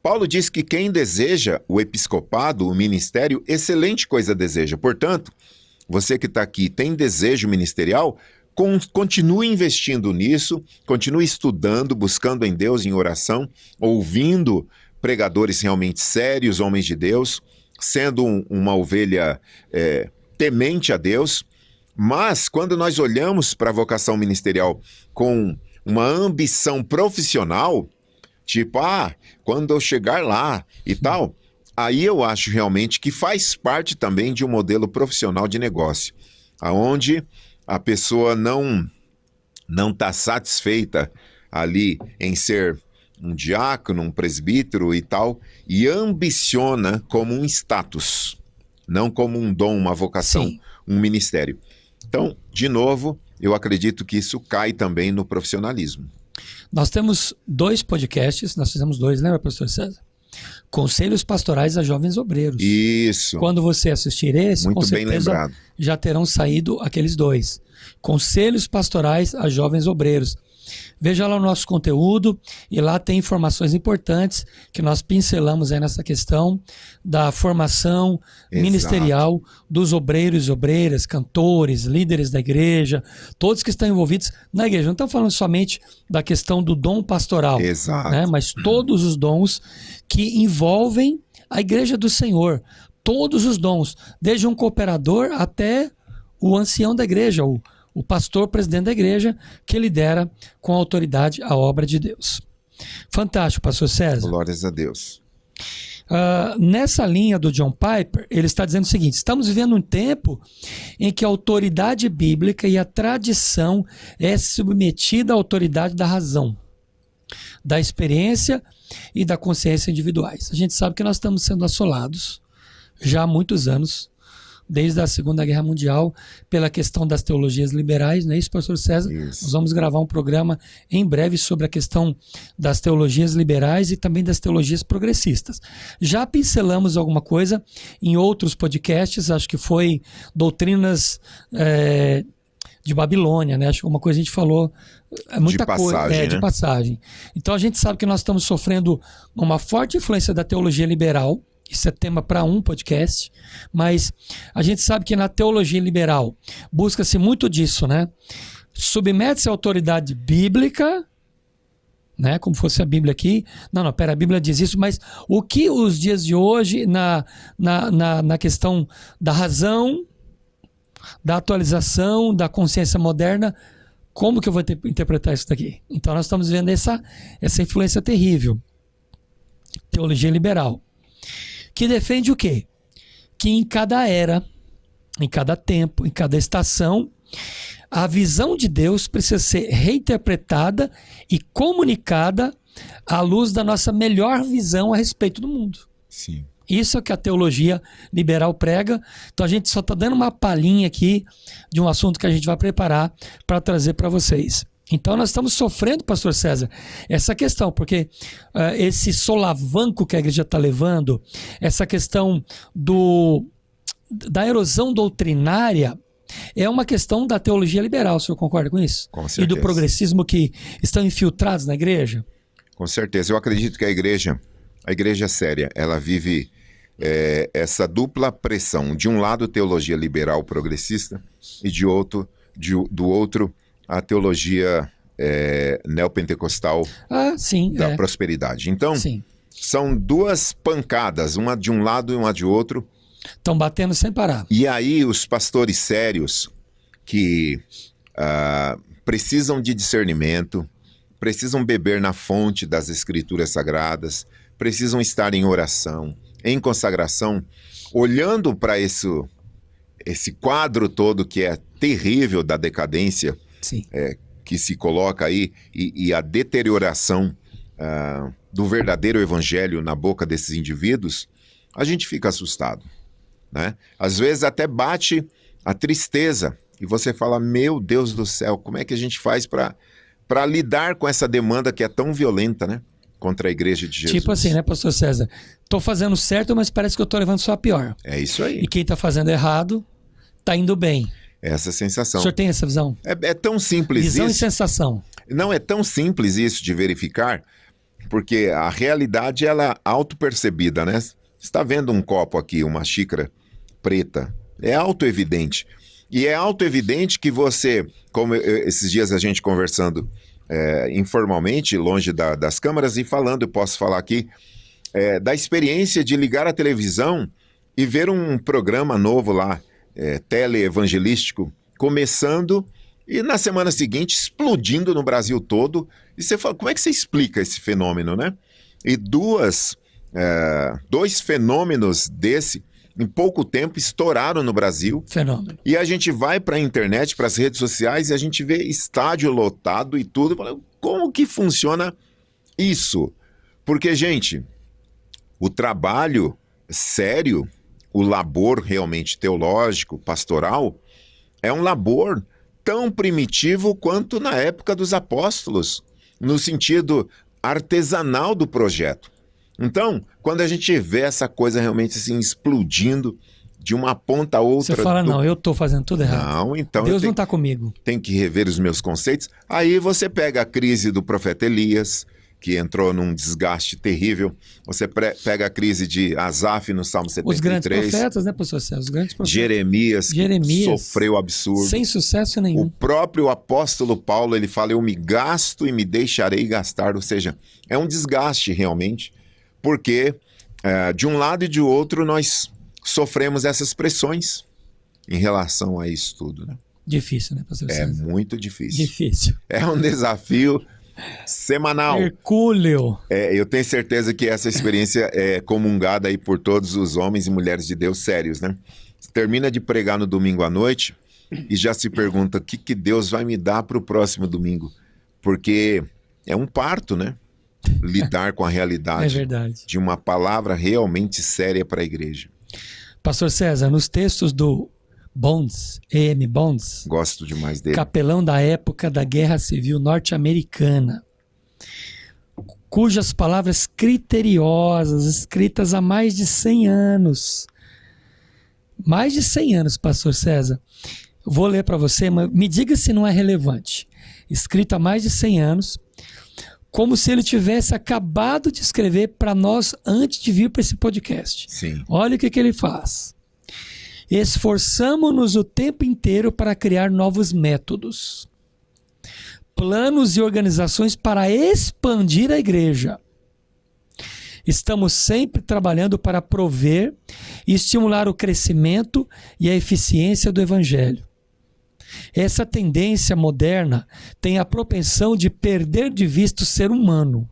Speaker 2: Paulo diz que quem deseja o episcopado, o ministério, excelente coisa deseja. Portanto, você que está aqui tem desejo ministerial, continue investindo nisso, continue estudando, buscando em Deus em oração, ouvindo pregadores realmente sérios, homens de Deus, sendo uma ovelha temente a Deus. Mas quando nós olhamos para a vocação ministerial com uma ambição profissional, tipo, quando eu chegar lá e tal, aí eu acho realmente que faz parte também de um modelo profissional de negócio, onde a pessoa não está satisfeita ali em ser um diácono, um presbítero e tal, e ambiciona como um status, não como um dom, uma vocação, sim, um ministério. Então, de novo, eu acredito que isso cai também no profissionalismo.
Speaker 1: Nós temos 2 podcasts, nós fizemos 2, lembra, pastor César? Conselhos Pastorais a Jovens Obreiros.
Speaker 2: Isso.
Speaker 1: Quando você assistir esse,
Speaker 2: muito
Speaker 1: com certeza
Speaker 2: bem lembrado,
Speaker 1: já terão saído aqueles 2. Conselhos Pastorais a Jovens Obreiros. Veja lá o nosso conteúdo e lá tem informações importantes que nós pincelamos aí nessa questão da formação, exato, ministerial dos obreiros e obreiras, cantores, líderes da igreja, todos que estão envolvidos na igreja. Não estamos falando somente da questão do dom pastoral,
Speaker 2: exato,
Speaker 1: né? Mas todos os dons que envolvem a igreja do Senhor, todos os dons, desde um cooperador até o ancião da igreja, o pastor, presidente da igreja, que lidera com autoridade a obra de Deus. Fantástico, pastor César.
Speaker 2: Glórias a Deus.
Speaker 1: Nessa linha do John Piper, ele está dizendo o seguinte: estamos vivendo um tempo em que a autoridade bíblica e a tradição é submetida à autoridade da razão, da experiência e da consciência individuais. A gente sabe que nós estamos sendo assolados já há muitos anos, desde a Segunda Guerra Mundial, pela questão das teologias liberais, não é isso, pastor César?
Speaker 2: Isso.
Speaker 1: Nós vamos gravar um programa em breve sobre a questão das teologias liberais e também das teologias progressistas. Já pincelamos alguma coisa em outros podcasts, acho que foi doutrinas de Babilônia, né? Acho que uma coisa a gente falou, muita coisa, né? De passagem. Então a gente sabe que nós estamos sofrendo uma forte influência da teologia liberal. Isso é tema para um podcast, mas a gente sabe que na teologia liberal busca-se muito disso, né? Submete-se à autoridade bíblica, né? Como fosse a Bíblia aqui. Não, a Bíblia diz isso, mas o que os dias de hoje, na questão da razão, da atualização, da consciência moderna, como que eu vou interpretar isso daqui? Então nós estamos vendo essa influência terrível. Teologia liberal. Que defende o quê? Que em cada era, em cada tempo, em cada estação, a visão de Deus precisa ser reinterpretada e comunicada à luz da nossa melhor visão a respeito do mundo.
Speaker 2: Sim.
Speaker 1: Isso é o que a teologia liberal prega. Então a gente só está dando uma palhinha aqui de um assunto que a gente vai preparar para trazer para vocês. Então nós estamos sofrendo, pastor César, essa questão, porque esse solavanco que a igreja está levando, essa questão da erosão doutrinária, é uma questão da teologia liberal, o senhor concorda com isso?
Speaker 2: Com certeza.
Speaker 1: E do progressismo que estão infiltrados na igreja?
Speaker 2: Com certeza. Eu acredito que a igreja séria, ela vive essa dupla pressão. De um lado, teologia liberal progressista e do outro, a teologia neopentecostal da prosperidade. Então, sim, são 2 pancadas, uma de um lado e uma de outro.
Speaker 1: Estão batendo sem parar.
Speaker 2: E aí os pastores sérios que precisam de discernimento, precisam beber na fonte das Escrituras Sagradas, precisam estar em oração, em consagração, olhando para esse quadro todo que é terrível da decadência,
Speaker 1: Sim.
Speaker 2: Que se coloca aí, e a deterioração do verdadeiro evangelho na boca desses indivíduos, a gente fica assustado, né? Às vezes até bate a tristeza, e você fala, meu Deus do céu, como é que a gente faz para lidar com essa demanda que é tão violenta, né? Contra a igreja de Jesus.
Speaker 1: Tipo assim, né, pastor César? Tô fazendo certo, mas parece que eu tô levando só a pior.
Speaker 2: É isso aí.
Speaker 1: E quem tá fazendo errado, tá indo bem.
Speaker 2: Essa sensação.
Speaker 1: O senhor tem essa visão?
Speaker 2: É tão simples
Speaker 1: Visão
Speaker 2: isso.
Speaker 1: e sensação.
Speaker 2: Não, é tão simples isso de verificar, porque a realidade, ela é auto-percebida, né? Você está vendo um copo aqui, uma xícara preta, é auto-evidente. E é auto-evidente que você, como esses dias a gente conversando informalmente, longe das câmeras, e falando, eu posso falar aqui, da experiência de ligar a televisão e ver um programa novo lá, teleevangelístico, começando e na semana seguinte explodindo no Brasil todo. E você fala, como é que você explica esse fenômeno, né? E dois fenômenos desse, em pouco tempo, estouraram no Brasil.
Speaker 1: Fenômeno.
Speaker 2: E a gente vai para a internet, para as redes sociais, e a gente vê estádio lotado e tudo. Fala, como que funciona isso? Porque, gente, o trabalho sério, o labor realmente teológico, pastoral, é um labor tão primitivo quanto na época dos apóstolos, no sentido artesanal do projeto. Então, quando a gente vê essa coisa realmente assim explodindo de uma ponta a outra...
Speaker 1: Você fala, não, eu tô fazendo tudo errado.
Speaker 2: Não, então
Speaker 1: Deus não tá comigo.
Speaker 2: Tenho que rever os meus conceitos. Aí você pega a crise do profeta Elias, que entrou num desgaste terrível. Você pega a crise de Asaf no Salmo 73.
Speaker 1: Os grandes profetas, né, pastor César? Os grandes profetas.
Speaker 2: Jeremias, que sofreu absurdo.
Speaker 1: Sem sucesso nenhum.
Speaker 2: O próprio apóstolo Paulo, ele fala, eu me gasto e me deixarei gastar. Ou seja, é um desgaste realmente, porque de um lado e de outro nós sofremos essas pressões em relação a isso tudo, né?
Speaker 1: Difícil, né, pastor César?
Speaker 2: É muito difícil.
Speaker 1: Difícil.
Speaker 2: É um desafio semanal.
Speaker 1: Hercúleo.
Speaker 2: Eu tenho certeza que essa experiência é comungada aí por todos os homens e mulheres de Deus sérios, né? Você termina de pregar no domingo à noite e já se pergunta o que Deus vai me dar para o próximo domingo. Porque é um parto, né? Lidar com a realidade de uma palavra realmente séria para a igreja.
Speaker 1: Pastor César, nos textos do Bonds, E.M. Bonds,
Speaker 2: gosto demais dele,
Speaker 1: capelão da época da Guerra Civil Norte-Americana, cujas palavras criteriosas, escritas há mais de 100 anos, pastor César, vou ler para você, mas me diga se não é relevante, escrita há mais de 100 anos, como se ele tivesse acabado de escrever para nós antes de vir para esse podcast.
Speaker 2: Sim.
Speaker 1: Olha o que ele faz. Esforçamo-nos o tempo inteiro para criar novos métodos, planos e organizações para expandir a igreja. Estamos sempre trabalhando para prover e estimular o crescimento e a eficiência do evangelho. Essa tendência moderna tem a propensão de perder de vista o ser humano,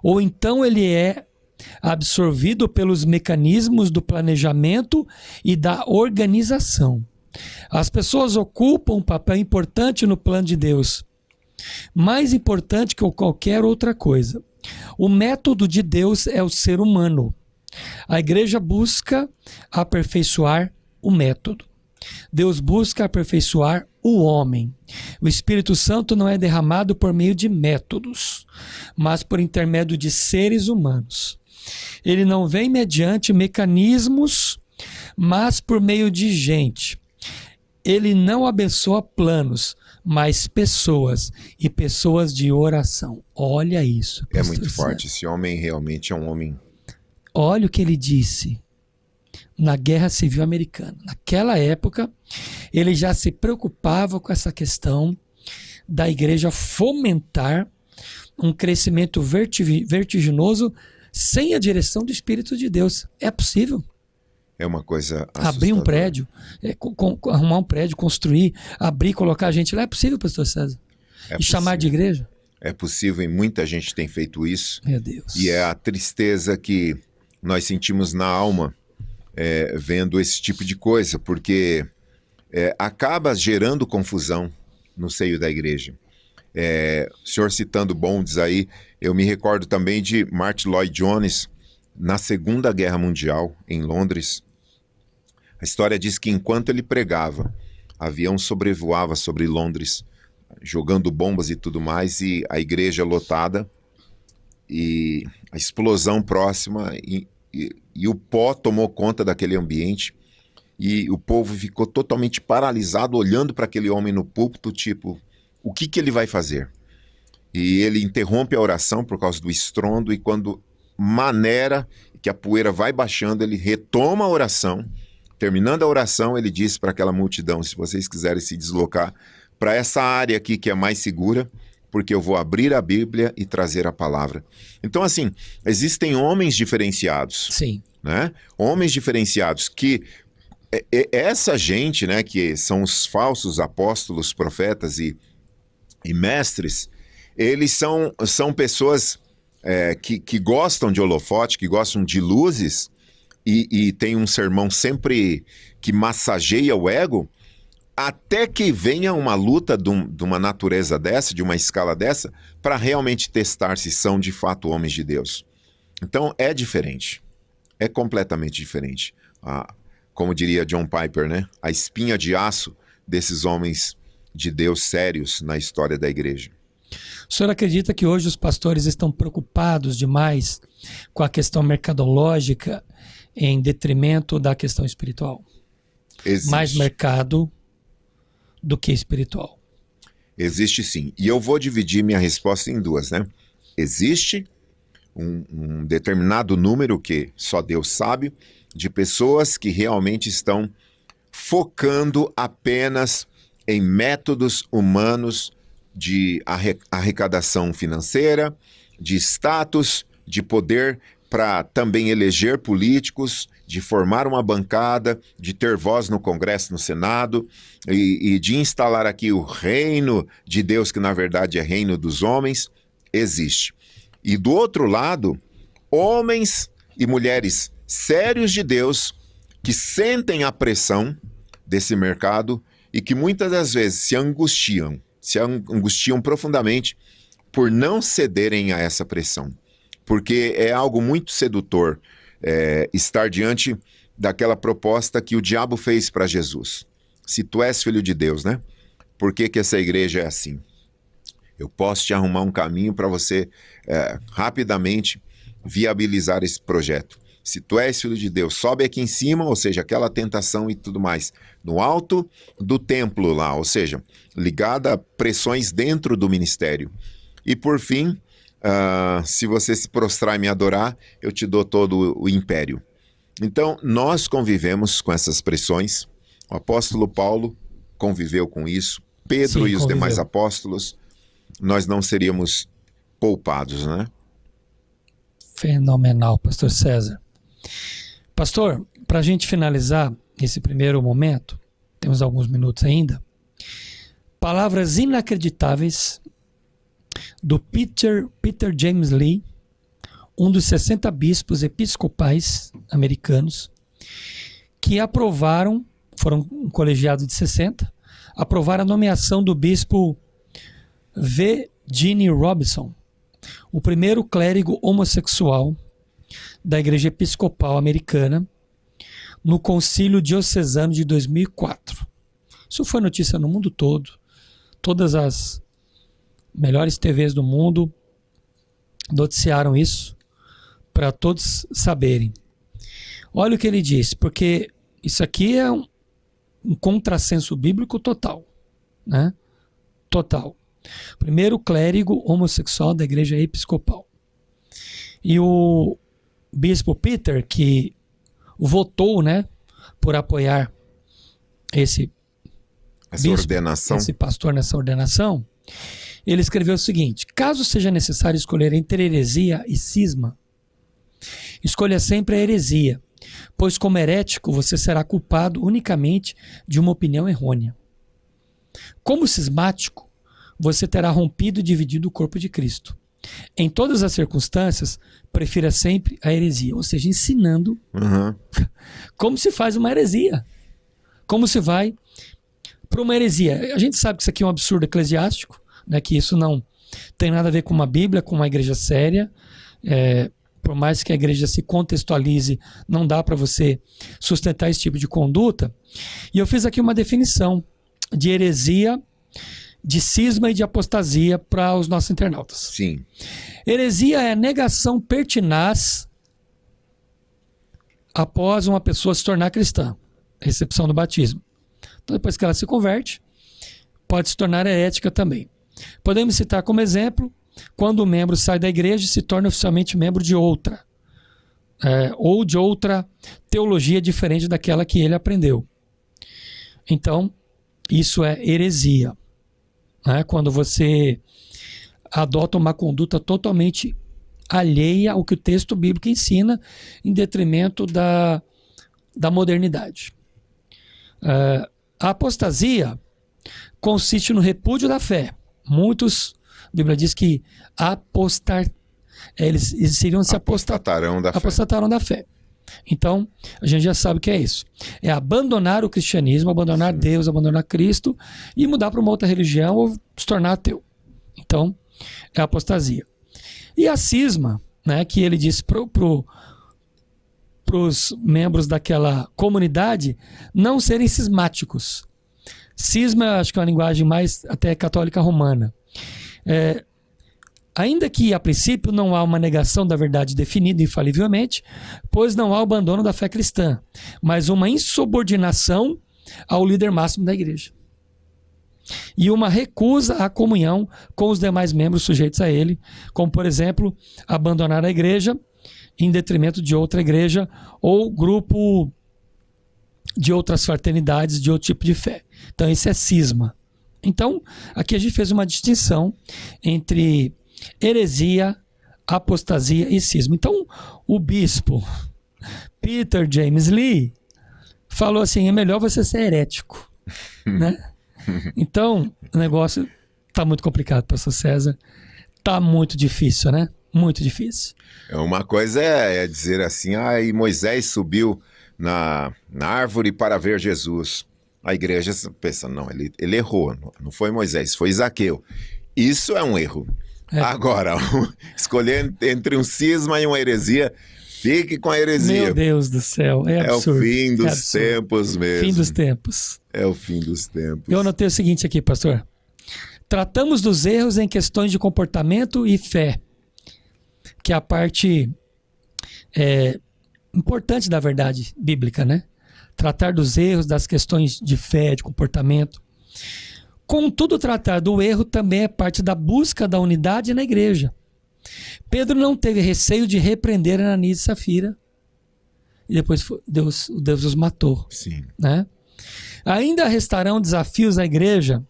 Speaker 1: ou então ele é absorvido pelos mecanismos do planejamento e da organização. As pessoas ocupam um papel importante no plano de Deus, mais importante que qualquer outra coisa. O método de Deus é o ser humano. A igreja busca aperfeiçoar o método. Deus busca aperfeiçoar o homem. O Espírito Santo não é derramado por meio de métodos, mas por intermédio de seres humanos. Ele não vem mediante mecanismos, mas por meio de gente. Ele não abençoa planos, mas pessoas, e pessoas de oração. Olha isso.
Speaker 2: É muito forte. Esse homem realmente é um homem...
Speaker 1: Olha o que ele disse na Guerra Civil Americana. Naquela época, ele já se preocupava com essa questão da igreja fomentar um crescimento vertiginoso sem a direção do Espírito de Deus. É possível?
Speaker 2: É uma coisa assustadora.
Speaker 1: Abrir um prédio, arrumar um prédio, construir, abrir, colocar a gente lá. É possível, pastor César? E chamar de igreja?
Speaker 2: É possível, e muita gente tem feito isso.
Speaker 1: Meu Deus.
Speaker 2: E é a tristeza que nós sentimos na alma vendo esse tipo de coisa, porque acaba gerando confusão no seio da igreja. O senhor citando bondes aí, eu me recordo também de Martin Lloyd Jones, na Segunda Guerra Mundial, em Londres. A história diz que enquanto ele pregava, avião sobrevoava sobre Londres, jogando bombas e tudo mais, e a igreja lotada, e a explosão próxima, e o pó tomou conta daquele ambiente, e o povo ficou totalmente paralisado, olhando para aquele homem no púlpito, tipo, o que ele vai fazer? E ele interrompe a oração por causa do estrondo, e quando maneira que a poeira vai baixando, ele retoma a oração. Terminando a oração, ele diz para aquela multidão: se vocês quiserem se deslocar para essa área aqui que é mais segura, porque eu vou abrir a Bíblia e trazer a palavra. Então, assim, existem homens diferenciados.
Speaker 1: Sim.
Speaker 2: Né? Homens diferenciados que essa gente, né, que são os falsos apóstolos, profetas e mestres, eles são pessoas que gostam de holofote, que gostam de luzes, e tem um sermão sempre que massageia o ego, até que venha uma luta de uma natureza dessa, de uma escala dessa, para realmente testar se são de fato homens de Deus. Então é diferente, é completamente diferente. Como diria John Piper, né? A espinha de aço desses homens de Deus sérios na história da igreja.
Speaker 1: O senhor acredita que hoje os pastores estão preocupados demais com a questão mercadológica em detrimento da questão espiritual?
Speaker 2: Existe.
Speaker 1: Mais mercado do que espiritual.
Speaker 2: Existe sim. E eu vou dividir minha resposta em duas, né? Existe um determinado número, que só Deus sabe, de pessoas que realmente estão focando apenas em métodos humanos de arrecadação financeira, de status, de poder para também eleger políticos, de formar uma bancada, de ter voz no Congresso, no Senado, e de instalar aqui o reino de Deus, que na verdade é reino dos homens. Existe. E do outro lado, homens e mulheres sérios de Deus que sentem a pressão desse mercado e que muitas das vezes se angustiam profundamente por não cederem a essa pressão. Porque é algo muito sedutor estar diante daquela proposta que o diabo fez para Jesus. Se tu és filho de Deus, né? Por que essa igreja é assim? Eu posso te arrumar um caminho para você rapidamente viabilizar esse projeto. Se tu és filho de Deus, sobe aqui em cima, ou seja, aquela tentação e tudo mais, no alto do templo lá, ou seja, ligada a pressões dentro do ministério. E por fim, se você se prostrar e me adorar, eu te dou todo o império. Então, nós convivemos com essas pressões. O apóstolo Paulo conviveu com isso, Pedro e os demais apóstolos. Nós não seríamos poupados, né?
Speaker 1: Fenomenal, pastor César. Pastor, para a gente finalizar esse primeiro momento, temos alguns minutos ainda, palavras inacreditáveis do Peter James Lee, um dos 60 bispos episcopais americanos, que aprovaram, foram um colegiado de 60, aprovaram a nomeação do bispo V. Gene Robinson, o primeiro clérigo homossexual da Igreja Episcopal Americana, no Concílio Diocesano de 2004. Isso foi notícia no mundo todo. Todas as melhores TVs do mundo noticiaram isso para todos saberem. Olha o que ele diz, porque isso aqui é um contrassenso bíblico total, né? Total. Primeiro clérigo homossexual da Igreja Episcopal. E o bispo Peter, que votou, né, por apoiar essa ordenação, esse pastor nessa ordenação, ele escreveu o seguinte: caso seja necessário escolher entre heresia e cisma, escolha sempre a heresia, pois como herético você será culpado unicamente de uma opinião errônea. Como cismático, você terá rompido e dividido o corpo de Cristo. Em todas as circunstâncias, prefira sempre a heresia. Ou seja, ensinando como se faz uma heresia. Como se vai para uma heresia. A gente sabe que isso aqui é um absurdo eclesiástico, né, que isso não tem nada a ver com uma Bíblia, com uma igreja séria. Por mais que a igreja se contextualize, não dá para você sustentar esse tipo de conduta. E eu fiz aqui uma definição de heresia, de cisma e de apostasia para os nossos internautas.
Speaker 2: Sim.
Speaker 1: Heresia é a negação pertinaz após uma pessoa se tornar cristã. Recepção do batismo. Então, depois que ela se converte, pode se tornar herética também. Podemos citar como exemplo quando o membro sai da igreja e se torna oficialmente membro de outra. Ou de outra teologia diferente daquela que ele aprendeu. Então, isso é heresia. Quando você adota uma conduta totalmente alheia ao que o texto bíblico ensina, em detrimento da modernidade. A apostasia consiste no repúdio da fé. Muitos, a Bíblia diz que eles iriam se apostatarão da fé. Então, a gente já sabe o que é isso. É abandonar o cristianismo, abandonar Deus, abandonar Cristo e mudar para uma outra religião ou se tornar ateu. Então, é a apostasia. E a cisma, né, que ele disse para os membros daquela comunidade não serem cismáticos. Cisma, acho que é uma linguagem mais até católica romana. Ainda que, a princípio, não há uma negação da verdade definida infalivelmente, pois não há o abandono da fé cristã, mas uma insubordinação ao líder máximo da igreja. E uma recusa à comunhão com os demais membros sujeitos a ele, como, por exemplo, abandonar a igreja em detrimento de outra igreja ou grupo de outras fraternidades, de outro tipo de fé. Então, isso é cisma. Então, aqui a gente fez uma distinção entre heresia, apostasia e cisma. Então, o bispo Peter James Lee falou assim, é melhor você ser herético, né? Então, o negócio tá muito complicado, pastor César. Tá muito difícil, né? Muito difícil.
Speaker 2: Uma coisa é dizer assim, e Moisés subiu na árvore para ver Jesus. A igreja pensa, não, ele errou, não foi Moisés, foi Zaqueu. Isso é um erro. Agora, escolher entre um cisma e uma heresia, fique com a heresia.
Speaker 1: Meu Deus do céu, é absurdo.
Speaker 2: É o fim dos tempos mesmo.
Speaker 1: Fim dos tempos.
Speaker 2: É o fim dos tempos.
Speaker 1: Eu anotei o seguinte aqui, pastor. Tratamos dos erros em questões de comportamento e fé, que é a parte importante da verdade bíblica, né? Tratar dos erros, das questões de fé, de comportamento. Contudo, tratar do erro também é parte da busca da unidade na igreja. Pedro não teve receio de repreender Ananias e Safira. E depois Deus os matou.
Speaker 2: Sim.
Speaker 1: Né? Ainda restarão desafios à igreja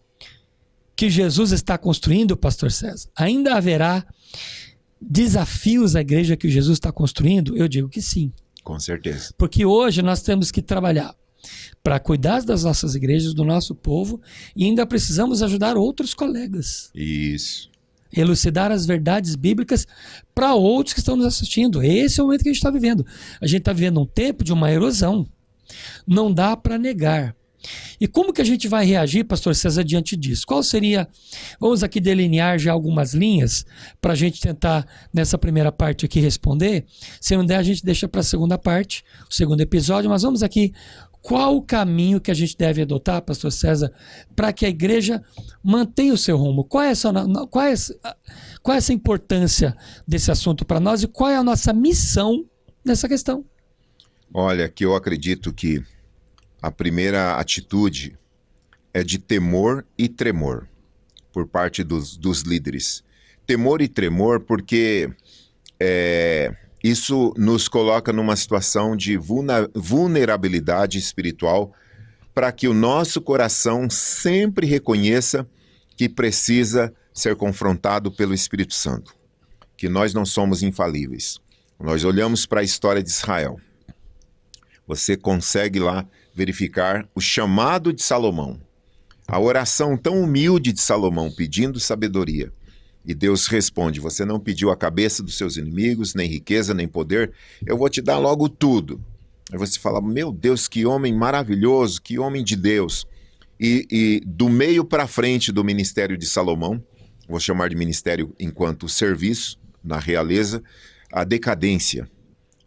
Speaker 1: que Jesus está construindo, pastor César? Ainda haverá desafios à igreja que Jesus está construindo? Eu digo que sim.
Speaker 2: Com certeza.
Speaker 1: Porque hoje nós temos que trabalhar para cuidar das nossas igrejas, do nosso povo, e ainda precisamos ajudar outros colegas.
Speaker 2: Isso.
Speaker 1: Elucidar as verdades bíblicas para outros que estão nos assistindo. Esse é o momento que a gente está vivendo. A gente está vivendo um tempo de uma erosão. Não dá para negar. E como que a gente vai reagir, pastor César, diante disso? Qual seria, vamos aqui delinear já algumas linhas para a gente tentar, nessa primeira parte aqui, responder. Se não der, a gente deixa para a segunda parte, o segundo episódio, mas vamos aqui, qual o caminho que a gente deve adotar, pastor César, para que a igreja mantenha o seu rumo? Qual é essa importância desse assunto para nós e qual é a nossa missão nessa questão?
Speaker 2: Olha, que eu acredito que a primeira atitude é de temor e tremor por parte dos líderes. Temor e tremor porque isso nos coloca numa situação de vulnerabilidade espiritual para que o nosso coração sempre reconheça que precisa ser confrontado pelo Espírito Santo, que nós não somos infalíveis. Nós olhamos para a história de Israel. Você consegue lá verificar o chamado de Salomão. A oração tão humilde de Salomão pedindo sabedoria. E Deus responde: você não pediu a cabeça dos seus inimigos, nem riqueza, nem poder, eu vou te dar logo tudo. Aí você fala: meu Deus, que homem maravilhoso, que homem de Deus. E do meio para frente do ministério de Salomão, vou chamar de ministério enquanto serviço na realeza, a decadência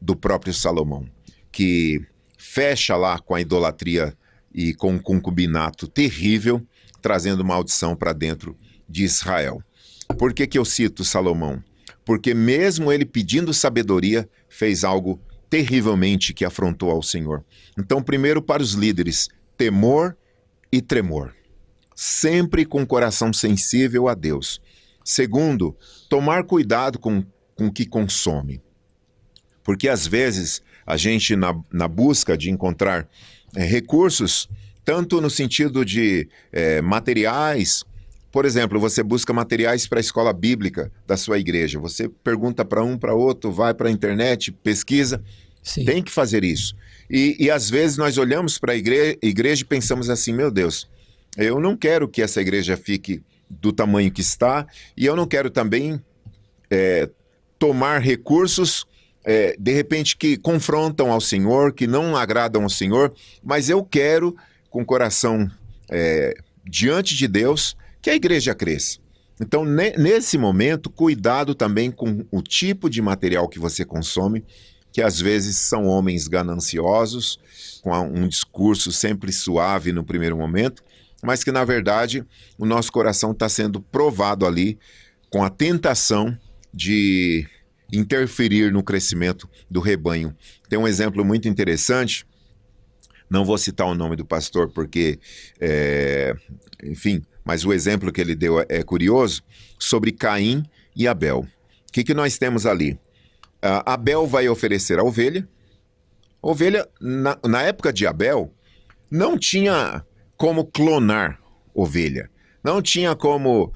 Speaker 2: do próprio Salomão, que fecha lá com a idolatria e com um concubinato terrível, trazendo maldição para dentro de Israel. Por que eu cito Salomão? Porque mesmo ele pedindo sabedoria, fez algo terrivelmente que afrontou ao Senhor. Então, primeiro para os líderes, temor e tremor. Sempre com o coração sensível a Deus. Segundo, tomar cuidado com o que consome. Porque às vezes a gente, na busca de encontrar recursos, tanto no sentido de materiais. Por exemplo, você busca materiais para a escola bíblica da sua igreja. Você pergunta para um, para outro, vai para a internet, pesquisa. Sim. Tem que fazer isso. E às vezes nós olhamos para a igreja e pensamos assim: meu Deus, eu não quero que essa igreja fique do tamanho que está, e eu não quero também tomar recursos, de repente, que confrontam ao Senhor, que não agradam ao Senhor, mas eu quero, com o coração diante de Deus, que a igreja cresça. Então, nesse momento, cuidado também com o tipo de material que você consome, que às vezes são homens gananciosos, com um discurso sempre suave no primeiro momento, mas que, na verdade, o nosso coração está sendo provado ali com a tentação de interferir no crescimento do rebanho. Tem um exemplo muito interessante, não vou citar o nome do pastor porque, enfim, mas o exemplo que ele deu é curioso, sobre Caim e Abel. O que nós temos ali? Abel vai oferecer a ovelha. Ovelha, na época de Abel, não tinha como clonar ovelha. Não tinha como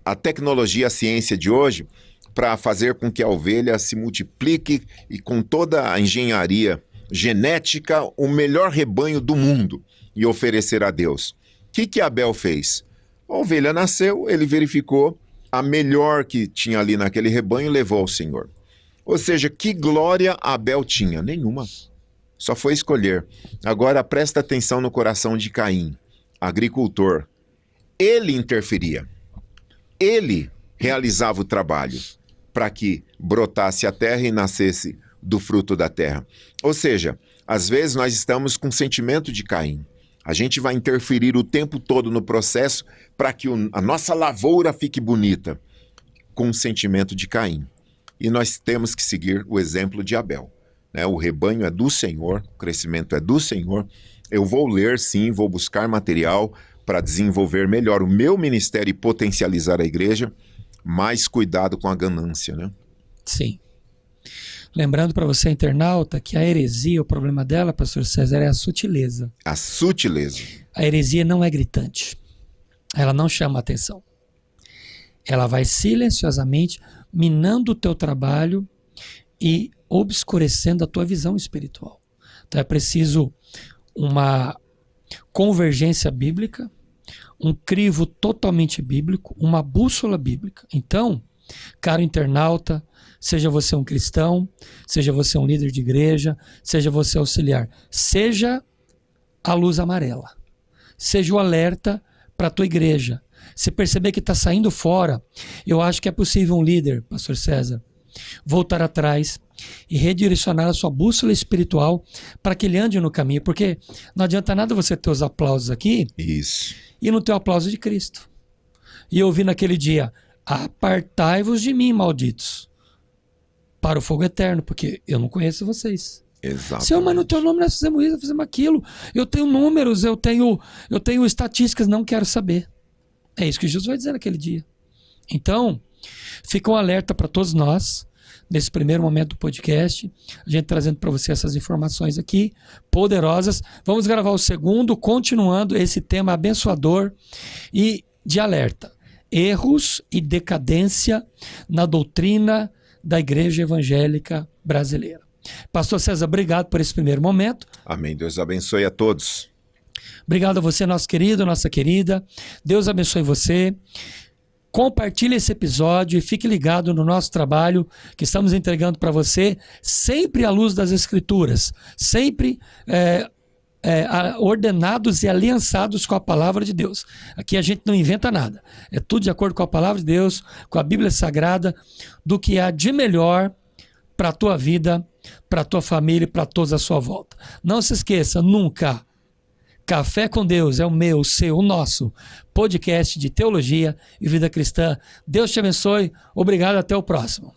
Speaker 2: a tecnologia, a ciência de hoje, para fazer com que a ovelha se multiplique e com toda a engenharia genética, o melhor rebanho do mundo, e oferecer a Deus. O que Abel fez? A ovelha nasceu, ele verificou a melhor que tinha ali naquele rebanho e levou ao Senhor. Ou seja, que glória Abel tinha? Nenhuma. Só foi escolher. Agora presta atenção no coração de Caim, agricultor. Ele interferia. Ele realizava o trabalho para que brotasse a terra e nascesse do fruto da terra. Ou seja, às vezes nós estamos com o sentimento de Caim. A gente vai interferir o tempo todo no processo para que a nossa lavoura fique bonita, com o sentimento de Caim. E nós temos que seguir o exemplo de Abel. O rebanho é do Senhor, o crescimento é do Senhor. Eu vou ler, sim, vou buscar material para desenvolver melhor o meu ministério e potencializar a igreja, mas cuidado com a ganância, né?
Speaker 1: Sim. Lembrando para você, internauta, que a heresia, o problema dela, pastor César, é a sutileza.
Speaker 2: A sutileza.
Speaker 1: A heresia não é gritante. Ela não chama atenção. Ela vai silenciosamente minando o teu trabalho e obscurecendo a tua visão espiritual. Então é preciso uma convergência bíblica, um crivo totalmente bíblico, uma bússola bíblica. Então, caro internauta, seja você um cristão, seja você um líder de igreja, seja você auxiliar, seja a luz amarela, seja o alerta para a tua igreja. Se perceber que está saindo fora, eu acho que é possível um líder, pastor César, voltar atrás e redirecionar a sua bússola espiritual para que ele ande no caminho, porque não adianta nada você ter os aplausos aqui e não ter o aplauso de Cristo. E eu ouvi naquele dia: apartai-vos de mim, malditos, para o fogo eterno, porque eu não conheço vocês.
Speaker 2: Exatamente.
Speaker 1: Senhor, mas no teu nome nós fizemos isso, nós fizemos aquilo. Eu tenho números, eu tenho estatísticas, não quero saber. É isso que Jesus vai dizer naquele dia. Então, fica um alerta para todos nós, nesse primeiro momento do podcast, a gente trazendo para você essas informações aqui, poderosas. Vamos gravar o segundo, continuando esse tema abençoador e de alerta. Erros e decadência na doutrina da Igreja Evangélica Brasileira. Pastor César, obrigado por esse primeiro momento.
Speaker 2: Amém. Deus abençoe a todos.
Speaker 1: Obrigado a você, nosso querido, nossa querida. Deus abençoe você. Compartilhe esse episódio e fique ligado no nosso trabalho que estamos entregando para você, sempre à luz das Escrituras, sempre ordenados e aliançados com a palavra de Deus. Aqui a gente não inventa nada, é tudo de acordo com a palavra de Deus, com a Bíblia Sagrada, do que há de melhor para a tua vida, para a tua família e para todos à sua volta. Não se esqueça, nunca, Café com Deus é o meu, o seu, o nosso podcast de teologia e vida cristã. Deus te abençoe, obrigado, até o próximo.